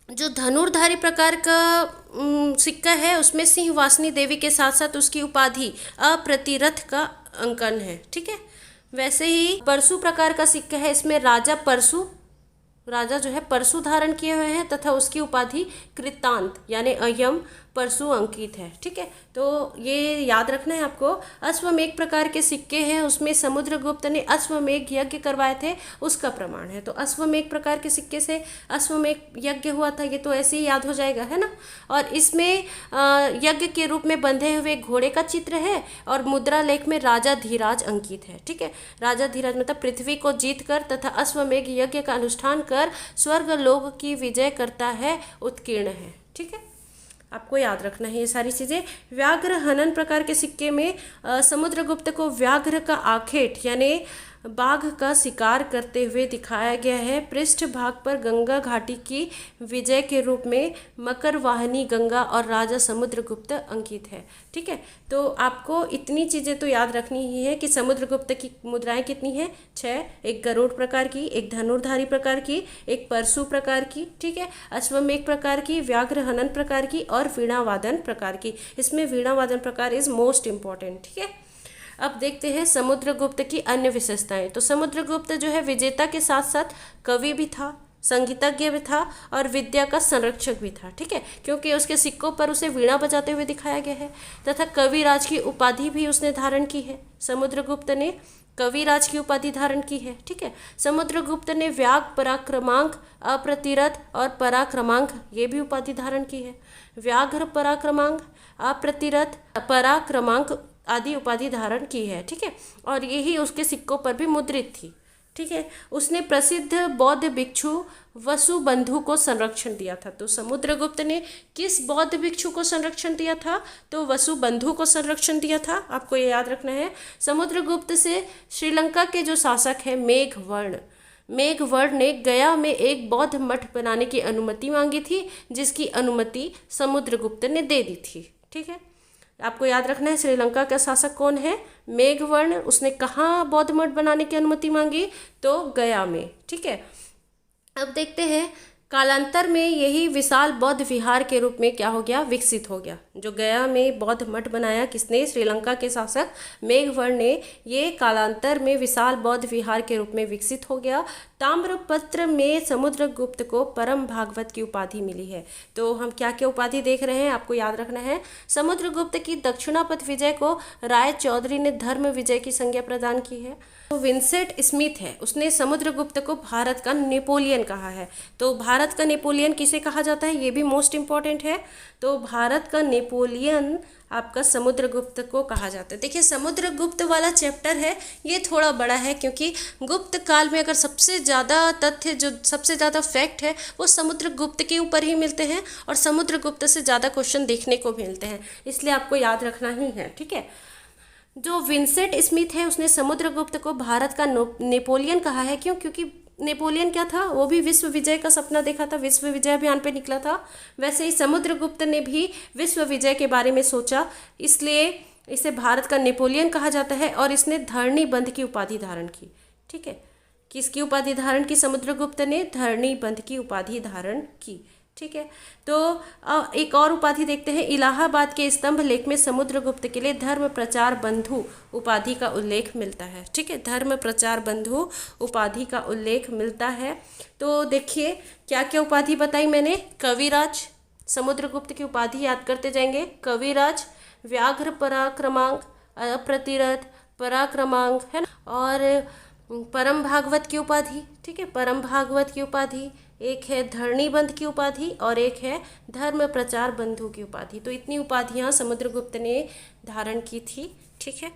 Speaker 1: जो धनुर्धारी प्रकार का सिक्का है उसमें सिंहवासिनी देवी के साथ साथ उसकी उपाधि अप्रतिरथ का अंकन है, ठीक है। वैसे ही परशु प्रकार का सिक्का है, इसमें राजा जो है परशु धारण किए हुए हैं तथा उसकी उपाधि कृतांत यानी अयम परशु अंकित है, ठीक है। तो ये याद रखना है आपको। अश्वमेघ प्रकार के सिक्के हैं, उसमें समुद्रगुप्त ने अश्वमेघ यज्ञ करवाए थे, उसका प्रमाण है। तो अश्वमेघ प्रकार के सिक्के से अश्वमेघ यज्ञ हुआ था, ये तो ऐसे ही याद हो जाएगा, है ना। और इसमें यज्ञ के रूप में बंधे हुए घोड़े का चित्र है और मुद्रा लेख में राजा धीराज अंकित है, ठीक है। राजा धीराज मतलब पृथ्वी को जीत कर तथा अश्वमेघ यज्ञ का अनुष्ठान कर स्वर्ग लोक की विजय करता है, उत्कीर्ण है, ठीक है। आपको याद रखना है ये सारी चीज़ें। व्याघ्र हनन प्रकार के सिक्के में समुद्रगुप्त को व्याघ्र का आखेट यानी बाघ का शिकार करते हुए दिखाया गया है। पृष्ठ भाग पर गंगा घाटी की विजय के रूप में मकर वाहिनी गंगा और राजा समुद्रगुप्त अंकित है, ठीक है। तो आपको इतनी चीज़ें तो याद रखनी ही है कि समुद्रगुप्त की मुद्राएं कितनी हैं? 6। एक गरुड़ प्रकार की, एक धनुर्धारी प्रकार की, एक परशु प्रकार की, ठीक है, अश्वमेघ प्रकार की, व्याघ्र हनन प्रकार की और वीणावादन प्रकार की। इसमें वीणावादन प्रकार इज मोस्ट इम्पॉर्टेंट, ठीक है। अब देखते हैं समुद्रगुप्त की अन्य विशेषताएं। तो समुद्रगुप्त जो है विजेता के साथ साथ कवि भी था, संगीतज्ञ भी था और विद्या का संरक्षक भी था, ठीक है, क्योंकि उसके सिक्कों पर उसे वीणा बजाते हुए दिखाया गया है तथा कविराज की उपाधि भी उसने धारण की है। समुद्रगुप्त ने कविराज की उपाधि धारण की है, ठीक है। समुद्रगुप्त ने व्याघ पराक्रमांक, अप्रतिरथ और पराक्रमांक ये भी उपाधि धारण की है। व्याघ्र पराक्रमांक, अप्रतिरथ, पराक्रमांक आदि उपाधि धारण की है, ठीक है। और यही उसके सिक्कों पर भी मुद्रित थी। ठीक है। उसने प्रसिद्ध बौद्ध भिक्षु वसुबंधु को संरक्षण दिया था। तो समुद्रगुप्त ने किस बौद्ध भिक्षु को संरक्षण दिया था? तो वसुबंधु को संरक्षण दिया था। आपको ये याद रखना है। समुद्रगुप्त से श्रीलंका के जो शासक है मेघवर्ण ने गया में एक बौद्ध मठ बनाने की अनुमति मांगी थी, जिसकी अनुमति समुद्रगुप्त ने दे दी थी। ठीक है, आपको याद रखना है श्रीलंका का शासक कौन है? मेघवर्ण। उसने कहाँ बौद्ध मठ बनाने की अनुमति मांगी? तो गया में। ठीक है, अब देखते हैं कालांतर में यही विशाल बौद्ध विहार के रूप में क्या हो गया? विकसित हो गया। जो गया में बौद्ध मठ बनाया किसने? श्रीलंका के शासक मेघवर्ण ने। ये कालांतर में विशाल बौद्ध विहार के रूप में विकसित हो गया। ताम्रपत्र में समुद्रगुप्त को परम भागवत की उपाधि मिली है। तो हम क्या क्या उपाधि देख रहे हैं, आपको याद रखना है। समुद्रगुप्त की दक्षिणापथ विजय को राय चौधरी ने धर्म विजय की संज्ञा प्रदान की है। तो विंसेंट स्मिथ है, उसने समुद्रगुप्त को भारत का नेपोलियन कहा है। तो भारत का नेपोलियन किसे कहा जाता है? ये भी मोस्ट इंपॉर्टेंट है। तो भारत का नेपोलियन आपका समुद्रगुप्त को कहा जाता है। देखिए समुद्रगुप्त वाला चैप्टर है, ये थोड़ा बड़ा है, क्योंकि गुप्त काल में अगर सबसे ज़्यादा तथ्य, जो सबसे ज़्यादा फैक्ट है, वो समुद्रगुप्त के ऊपर ही मिलते हैं और समुद्रगुप्त से ज़्यादा क्वेश्चन देखने को मिलते हैं, इसलिए आपको याद रखना ही है। ठीक है, जो विंसेंट स्मिथ है उसने समुद्रगुप्त को भारत का नेपोलियन कहा है। क्यों? क्योंकि नेपोलियन क्या था? वो भी विश्व विजय का सपना देखा था, विश्व विजय अभियान पे निकला था। वैसे ही समुद्रगुप्त ने भी विश्व विजय के बारे में सोचा, इसलिए इसे भारत का नेपोलियन कहा जाता है। और इसने धरणीबंध की उपाधि धारण की। ठीक है, किसकी उपाधि धारण की? समुद्रगुप्त ने धरणीबंध की उपाधि धारण की। ठीक है, तो एक और उपाधि देखते हैं। इलाहाबाद के स्तंभ लेख में समुद्रगुप्त के लिए धर्म प्रचार बंधु उपाधि का उल्लेख मिलता है। ठीक है, धर्म प्रचार बंधु उपाधि का उल्लेख मिलता है। तो देखिए क्या क्या उपाधि बताई मैंने। कविराज, समुद्रगुप्त की उपाधि याद करते जाएंगे। कविराज, व्याघ्र पराक्रमांक, अप्रतिरथ पराक्रमांक, है ना, और परम भागवत की उपाधि। ठीक है, परम भागवत की उपाधि, एक है धरणीबंध की उपाधि और एक है धर्म प्रचार बंधु की उपाधि। तो इतनी उपाधियां समुद्रगुप्त ने धारण की थी। ठीक है,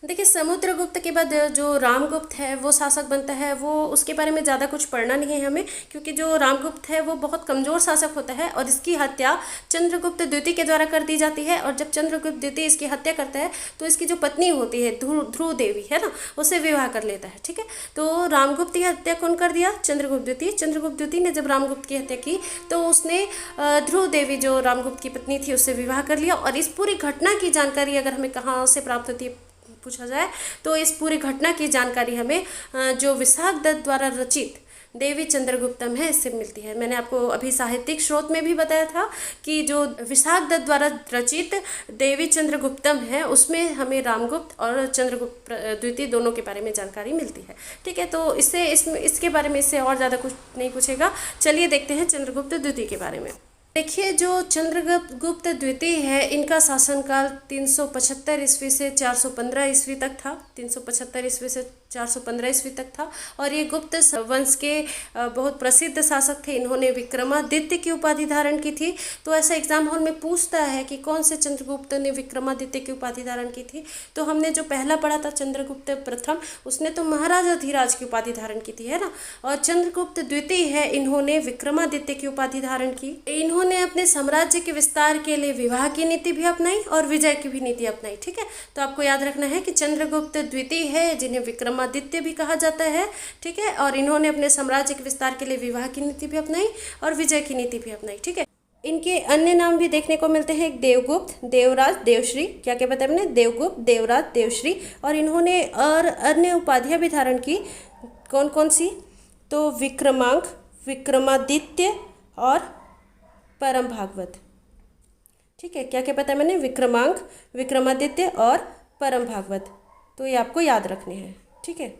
Speaker 1: देखिए समुद्रगुप्त के बाद जो रामगुप्त है वो शासक बनता है। वो उसके बारे में ज़्यादा कुछ पढ़ना नहीं है हमें, क्योंकि जो रामगुप्त है वो बहुत कमज़ोर शासक होता है और इसकी हत्या चंद्रगुप्त द्वितीय के द्वारा कर दी जाती है। और जब चंद्रगुप्त द्वितीय इसकी हत्या करता है तो इसकी जो पत्नी होती है ध्रुव देवी, है ना, उससे विवाह कर लेता है। ठीक है, तो रामगुप्त की हत्या कौन कर दिया? चंद्रगुप्त द्वितीय। चंद्रगुप्त द्वितीय ने जब रामगुप्त की हत्या की तो उसने ध्रुव देवी जो रामगुप्त की पत्नी थी उससे विवाह कर लिया। और इस पूरी घटना की जानकारी अगर हमें कहाँ से प्राप्त होती है पूछा जाए तो इस पूरी घटना की जानकारी हमें जो विशाख दत्त द्वारा रचित देवी चंद्रगुप्तम है इससे मिलती है। मैंने आपको अभी साहित्यिक स्रोत में भी बताया था कि जो विशाख दत्त द्वारा रचित देवी चंद्रगुप्तम है उसमें हमें रामगुप्त और चंद्रगुप्त द्वितीय दोनों के बारे में जानकारी मिलती है। ठीक है, तो इसके बारे में इससे और ज़्यादा कुछ नहीं पूछेगा। चलिए देखते हैं चंद्रगुप्त द्वितीय के बारे में। देखिए जो चंद्रगुप्त द्वितीय है इनका शासनकाल 375 ईस्वी से 415 ईस्वी तक था। 375 ईस्वी से 415 ईस्वी तक था और ये गुप्त वंश के बहुत प्रसिद्ध शासक थे। इन्होंने विक्रमादित्य की उपाधि धारण की थी। तो ऐसा एग्जाम हॉल में पूछता है कि कौन से चंद्रगुप्त ने विक्रमादित्य की उपाधि धारण की थी। तो हमने जो पहला पढ़ा था चंद्रगुप्त प्रथम, उसने तो महाराजा धीराज की उपाधि धारण की थी, है ना। और चंद्रगुप्त द्वितीय है, इन्होंने विक्रमादित्य की उपाधि धारण की। इन्होंने अपने साम्राज्य के विस्तार के लिए विवाह की नीति भी अपनाई और विजय की भी नीति अपनाई। ठीक है, तो आपको याद रखना है कि चंद्रगुप्त द्वितीय है जिन्हें विक्रमादित्य भी कहा जाता है। ठीक है, और इन्होंने अपने साम्राज्य के विस्तार के लिए विवाह की नीति भी अपनाई और विजय की नीति भी अपनाई। ठीक है, इनके अन्य नाम भी देखने को मिलते हैं। एक देवगुप्त, देवराज, देवश्री। क्या क्या बताया मैंने? देवगुप्त, देवराज, देवश्री। और इन्होंने और अन्य उपाधियां भी धारण की। कौन कौन सी? तो विक्रमांक, विक्रमादित्य और परम भागवत। ठीक है, क्या क्या बताया मैंने? विक्रमांक, विक्रमादित्य और परम भागवत। तो ये आपको याद रखने हैं। ठीक है,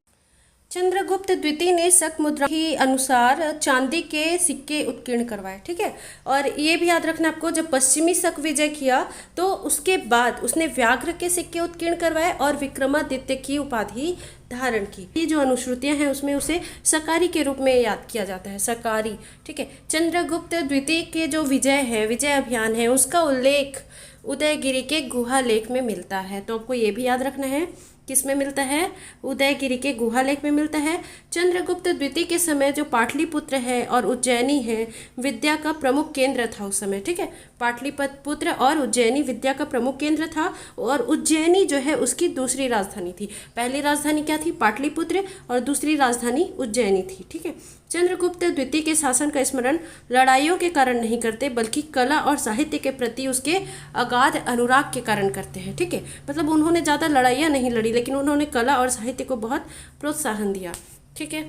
Speaker 1: चंद्रगुप्त द्वितीय ने शक मुद्रा के अनुसार चांदी के सिक्के उत्कीर्ण करवाए। ठीक है, और ये भी याद रखना आपको, जब पश्चिमी शक विजय किया तो उसके बाद उसने व्याघ्र के सिक्के उत्कीर्ण करवाए और विक्रमादित्य की उपाधि धारण की। ये जो अनुश्रुतियां हैं उसमें उसे सकारी के रूप में याद किया जाता है, सकारी। ठीक है, चंद्रगुप्त द्वितीय के जो विजय है, विजय अभियान है, उसका उल्लेख उदयगिरी के गुहा लेख में मिलता है। तो आपको ये भी याद रखना है किस में मिलता है? उदयगिरि के गुहालेख में मिलता है। चंद्रगुप्त द्वितीय के समय जो पाटलिपुत्र है और उज्जैनी है, विद्या का प्रमुख केंद्र था उस समय, ठीक है। पाटलिपुत्र और उज्जैनी विद्या का प्रमुख केंद्र था, और उज्जैनी जो है उसकी दूसरी राजधानी थी। पहली राजधानी क्या थी? पाटलिपुत्र, और दूसरी राजधानी उज्जैनी थी, ठीक है। चंद्रगुप्त द्वितीय के शासन का स्मरण लड़ाइयों के कारण नहीं करते, बल्कि कला और साहित्य के प्रति उसके अगाध अनुराग के कारण करते हैं, ठीक है। मतलब उन्होंने ज़्यादा लड़ाइयाँ नहीं लड़ी, लेकिन उन्होंने कला और साहित्य को बहुत प्रोत्साहन दिया, ठीक है।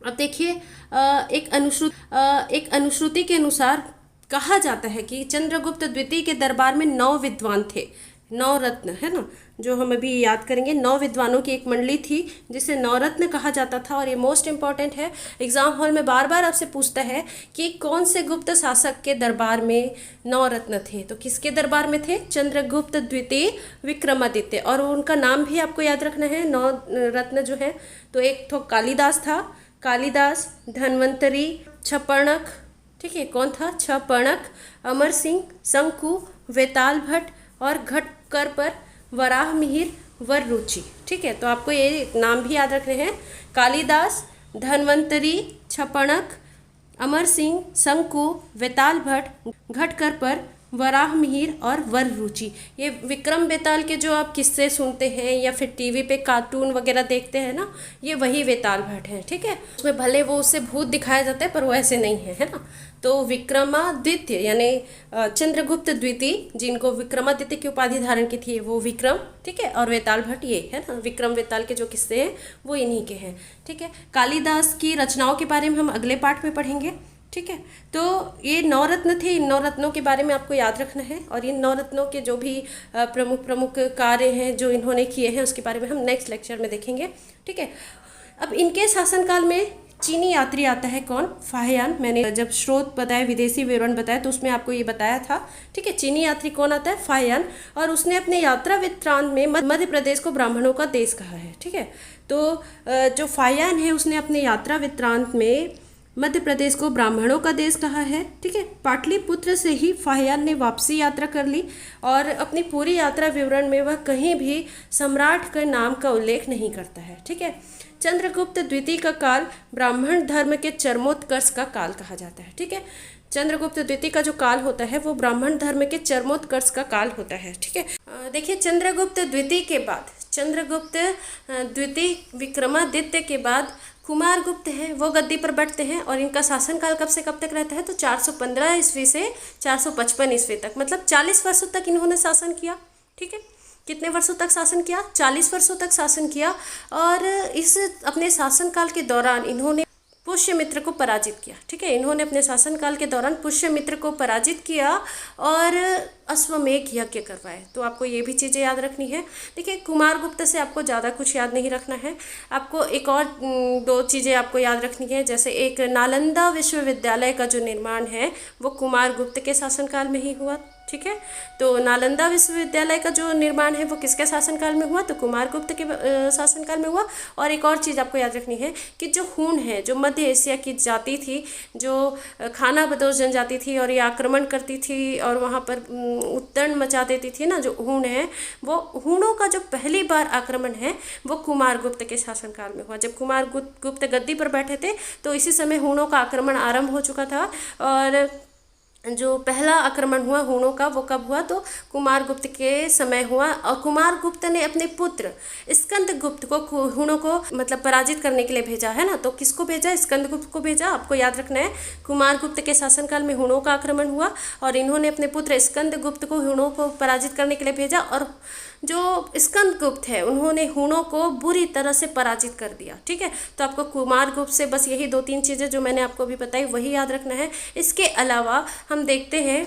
Speaker 1: अब देखिए, एक अनुश्रुति के अनुसार कहा जाता है कि चंद्रगुप्त द्वितीय के दरबार में 9 विद्वान थे, 9 रत्न, है ना, जो हम अभी याद करेंगे। 9 विद्वानों की एक मंडली थी जिसे 9 रत्न कहा जाता था। और ये मोस्ट इंपॉर्टेंट है, एग्जाम हॉल में बार बार आपसे पूछता है कि कौन से गुप्त शासक के दरबार में 9 रत्न थे। तो किसके दरबार में थे? चंद्रगुप्त द्वितीय विक्रमादित्य। और उनका नाम भी आपको याद रखना है, 9 रत्न जो है। तो एक तो कालिदास था, कालिदास, धन्वंतरी, छपणक, ठीक है, कौन था? छपणक, अमर सिंह, शंकु, वेताल भट्ट और घटकर पर वराह मिहिर, वररुचि, ठीक है। तो आपको ये नाम भी याद रखने हैं, कालिदास, धन्वंतरी, छपणक, अमर सिंह, शंकु, वेताल भट्ट, घटकर पर, वराह मिहिर और वररुचि। ये विक्रम बेताल के जो आप किस्से सुनते हैं या फिर टीवी पे कार्टून वगैरह देखते हैं ना, ये वही वेताल भट्ट है, ठीक है। उसमें भले वो उससे भूत दिखाया जाता है, पर वो ऐसे नहीं है ना। तो विक्रमादित्य यानी चंद्रगुप्त द्वितीय, जिनको विक्रमादित्य की उपाधि धारण की थी, वो विक्रम, ठीक है। और वेताल भट्ट ये है ना, विक्रम वेताल के जो किस्से हैं वो इन्हीं के हैं, ठीक है। कालिदास की रचनाओं के बारे में हम अगले पार्ट में पढ़ेंगे, ठीक है। तो ये 9 रत्न थे, इन 9 रत्नों के बारे में आपको याद रखना है। और इन 9 रत्नों के जो भी प्रमुख कार्य हैं जो इन्होंने किए हैं, उसके बारे में हम नेक्स्ट लेक्चर में देखेंगे, ठीक है। अब इनके शासनकाल में चीनी यात्री आता है, कौन? फाहियान। मैंने जब स्रोत बताया, विदेशी विवरण बताया, तो उसमें आपको ये बताया था, ठीक है। चीनी यात्री कौन आता है? फाहियान। और उसने अपने यात्रा वृत्तांत में मध्य प्रदेश को ब्राह्मणों का देश कहा है, ठीक है। तो जो फाहियान है उसने अपने यात्रा वृत्तांत में मध्य प्रदेश को ब्राह्मणों का देश कहा है, ठीक है। पाटलिपुत्र से ही फाहियान ने वापसी यात्रा कर ली, और अपनी पूरी यात्रा विवरण में वह कहीं भी सम्राट के नाम का उल्लेख नहीं करता है, ठीक है। चंद्रगुप्त द्वितीय का काल ब्राह्मण धर्म के चरमोत्कर्ष का काल कहा जाता है, ठीक है। चंद्रगुप्त द्वितीय का जो काल होता है वो ब्राह्मण धर्म के चरमोत्कर्ष का काल होता है, ठीक है। देखिए, चंद्रगुप्त द्वितीय के बाद, चंद्रगुप्त द्वितीय विक्रमादित्य के बाद कुमारगुप्त हैं, वो गद्दी पर बैठते हैं। और इनका शासनकाल कब से कब तक रहता है? तो 415 ईस्वी से 455 ईस्वी तक, मतलब 40 वर्षों तक इन्होंने शासन किया, ठीक है। कितने वर्षों तक शासन किया? 40 वर्षों तक शासन किया। और इस अपने शासनकाल के दौरान इन्होंने पुष्यमित्र को पराजित किया, ठीक है। इन्होंने अपने शासनकाल के दौरान पुष्यमित्र को पराजित किया और अश्वमेघ यज्ञ करवाए। तो आपको ये भी चीज़ें याद रखनी है। देखिए, कुमारगुप्त से आपको ज़्यादा कुछ याद नहीं रखना है। आपको एक और 2 चीज़ें आपको याद रखनी है। जैसे एक, नालंदा विश्वविद्यालय का जो निर्माण है वो कुमारगुप्त के शासनकाल में ही हुआ, ठीक है। तो नालंदा विश्वविद्यालय का जो निर्माण है वो किसके शासनकाल में हुआ? तो कुमारगुप्त के शासनकाल में हुआ। और एक और चीज़ आपको याद रखनी है कि जो हूण है, जो मध्य एशिया की जाति थी, जो खाना बदोश जनजाति थी, और ये आक्रमण करती थी और वहाँ पर उत्तरण मचा देती थी ना, जो हूण है, वो हूणों का जो पहली बार आक्रमण है वो कुमारगुप्त के शासनकाल में हुआ। जब कुमारगुप्त गद्दी पर बैठे थे तो इसी समय हूणों का आक्रमण आरंभ हो चुका था। और जो पहला आक्रमण हुआ हूणों का वो कब हुआ? तो कुमारगुप्त के समय हुआ। और कुमारगुप्त ने अपने पुत्र स्कंदगुप्त को हूणों को मतलब पराजित करने के लिए भेजा, है ना। तो किसको भेजा? स्कंदगुप्त को भेजा। आपको याद रखना है, कुमारगुप्त के शासनकाल में हूणों का आक्रमण हुआ और इन्होंने अपने पुत्र स्कंदगुप्त को हूणों को पराजित करने के लिए भेजा। और जो स्कंदगुप्त है उन्होंने हूणों को बुरी तरह से पराजित कर दिया, ठीक है। तो आपको कुमारगुप्त से बस यही 2-3 चीज़ें जो मैंने आपको अभी बताई वही याद रखना है। इसके अलावा हम देखते हैं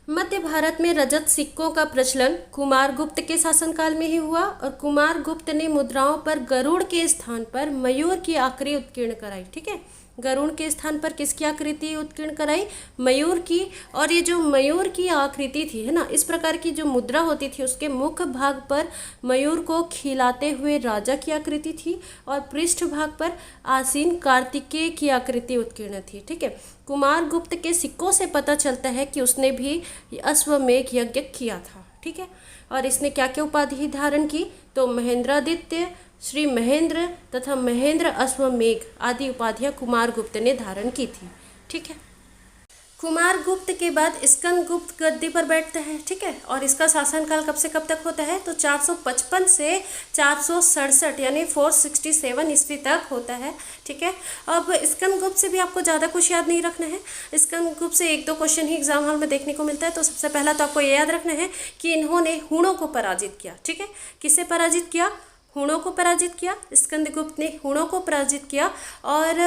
Speaker 1: मध्य भारत में रजत सिक्कों का प्रचलन कुमारगुप्त के शासनकाल में ही हुआ। और कुमारगुप्त ने मुद्राओं पर गरुड़ के स्थान पर मयूर की आकृति उत्कीर्ण कराई, ठीक है। गरुड़ के स्थान पर किसकी आकृति उत्कीर्ण कराई? मयूर की। और ये जो मयूर की आकृति थी, है ना, इस प्रकार की जो मुद्रा होती थी उसके मुख भाग पर मयूर को खिलाते हुए राजा की आकृति थी और पृष्ठ भाग पर आसीन कार्तिकेय की आकृति उत्कीर्ण थी, ठीक है। कुमारगुप्त के सिक्कों से पता चलता है कि उसने भी अश्वमेघ यज्ञ किया था, ठीक है। और इसने क्या क्या उपाधि धारण की, तो महेंद्रादित्य, श्री महेंद्र तथा महेंद्र अश्वमेघ आदि उपाधियां कुमारगुप्त ने धारण की थी। ठीक है। कुमारगुप्त के बाद स्कंदगुप्त गद्दी पर बैठता है। ठीक है। और इसका शासनकाल कब से कब तक होता है, तो 455 से 467 यानी 467 ईस्वी तक होता है। ठीक है। अब स्कंदगुप्त से भी आपको ज़्यादा कुछ याद नहीं रखना है। स्कंदगुप्त से 1-2 क्वेश्चन ही एग्जाम हॉल में देखने को मिलता है। तो सबसे पहला तो आपको ये याद रखना है कि इन्होंने हूणों को पराजित किया। ठीक है। किसे पराजित किया, हूणों को पराजित किया। स्कंदगुप्त ने हूणों को पराजित किया। और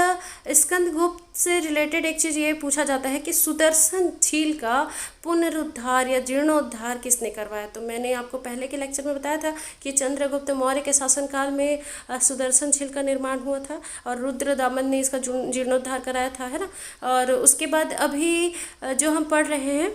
Speaker 1: स्कंदगुप्त से रिलेटेड एक चीज़ ये पूछा जाता है कि सुदर्शन झील का पुनरुद्धार या जीर्णोद्धार किसने करवाया। तो मैंने आपको पहले के लेक्चर में बताया था कि चंद्रगुप्त मौर्य के शासनकाल में सुदर्शन झील का निर्माण हुआ था और रुद्रदामन ने इसका जीर्णोद्धार कराया था, है ना। और उसके बाद अभी जो हम पढ़ रहे हैं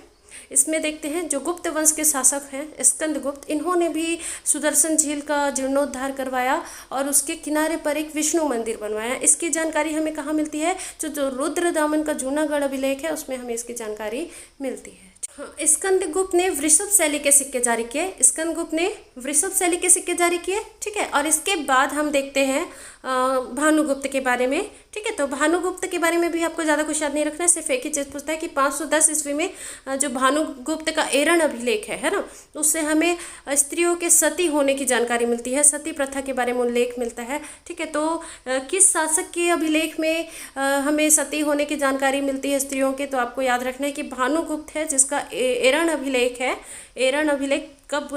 Speaker 1: इसमें देखते हैं जो गुप्त वंश के शासक हैं स्कंदगुप्त, इन्होंने भी सुदर्शन झील का जीर्णोद्धार करवाया और उसके किनारे पर एक विष्णु मंदिर बनवाया। इसकी जानकारी हमें कहाँ मिलती है, जो रुद्रदामन का जूनागढ़ अभिलेख है उसमें हमें इसकी जानकारी मिलती है। हाँ, स्कंदगुप्त ने वृषभ शैली के सिक्के जारी किए। स्कंदगुप्त ने वृषभ शैली के सिक्के जारी किए। ठीक है। और इसके बाद हम देखते हैं भानुगुप्त के बारे में। ठीक है। तो भानुगुप्त के बारे में भी आपको ज़्यादा कुछ याद नहीं रखना है, सिर्फ एक ही चीज़ पूछता है कि 510 ईस्वी में जो भानुगुप्त का एरण अभिलेख है ना, उससे हमें स्त्रियों के सती होने की जानकारी मिलती है, सती प्रथा के बारे में उल्लेख मिलता है। ठीक है। तो किस शासक के अभिलेख में हमें सती होने की जानकारी मिलती है स्त्रियों के, तो आपको याद रखना है कि भानुगुप्त है जिसका एरण अभिलेख है। एरण अभिलेख कब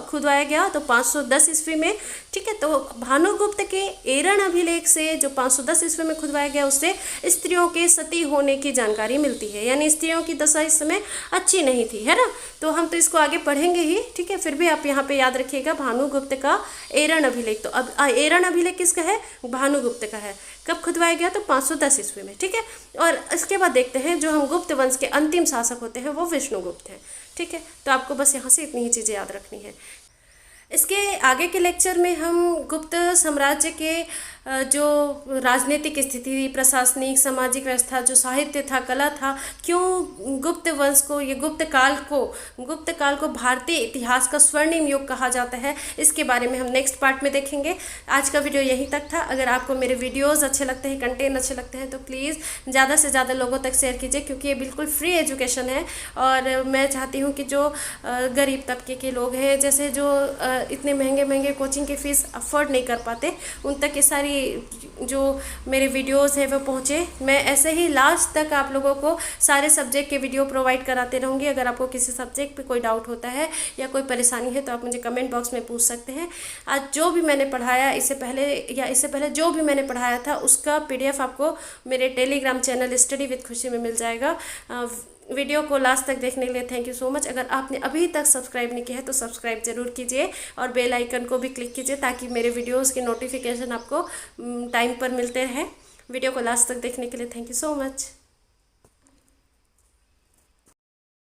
Speaker 1: खुदवाया गया, तो 510 ईस्वी में। ठीक है। तो भानुगुप्त के एरण अभिलेख से जो 510 ईस्वी में खुदवाया गया उससे स्त्रियों के सती होने की जानकारी मिलती है, यानी स्त्रियों की दशा इस समय अच्छी नहीं थी, है ना। तो हम तो इसको आगे पढ़ेंगे ही। ठीक है। फिर भी आप यहाँ पे याद रखिएगा भानुगुप्त का एरण अभिलेख। तो अब एरण अभिलेख किसका है, भानुगुप्त का है। कब खुदवाया गया, तो 510 ईस्वी में। ठीक है। और इसके बाद देखते हैं जो हम गुप्त वंश के अंतिम शासक होते हैं वो विष्णुगुप्त हैं। ठीक है। तो आपको बस यहाँ से इतनी ही चीज़ें याद रखनी है। इसके आगे के लेक्चर में हम गुप्त साम्राज्य के जो राजनीतिक स्थिति, प्रशासनिक, सामाजिक व्यवस्था, जो साहित्य था, कला था, क्यों गुप्त वंश को, ये गुप्त काल को भारतीय इतिहास का स्वर्णिम युग कहा जाता है, इसके बारे में हम नेक्स्ट पार्ट में देखेंगे। आज का वीडियो यहीं तक था। अगर आपको मेरे वीडियोज़ अच्छे लगते हैं, कंटेंट अच्छे लगते हैं, तो प्लीज़ ज़्यादा से ज़्यादा लोगों तक शेयर कीजिए, क्योंकि ये बिल्कुल फ्री एजुकेशन है। और मैं चाहती हूँ कि जो गरीब तबके के लोग हैं, जैसे जो इतने महंगे कोचिंग की फ़ीस अफोर्ड नहीं कर पाते, उन तक ये सारी जो मेरे वीडियोस हैं वो पहुँचे। मैं ऐसे ही लास्ट तक आप लोगों को सारे सब्जेक्ट के वीडियो प्रोवाइड कराते रहूँगी। अगर आपको किसी सब्जेक्ट पे कोई डाउट होता है या कोई परेशानी है तो आप मुझे कमेंट बॉक्स में पूछ सकते हैं। आज जो भी मैंने पढ़ाया इससे पहले जो भी मैंने पढ़ाया था उसका PDF आपको मेरे टेलीग्राम चैनल स्टडी विद खुशी में मिल जाएगा। वीडियो को लास्ट तक देखने के लिए थैंक यू सो मच। अगर आपने अभी तक सब्सक्राइब नहीं किया है तो सब्सक्राइब जरूर कीजिए और बेल आइकन को भी क्लिक कीजिए, ताकि मेरे वीडियोस के नोटिफिकेशन आपको टाइम पर मिलते रहें। वीडियो को लास्ट तक देखने के लिए थैंक यू सो मच।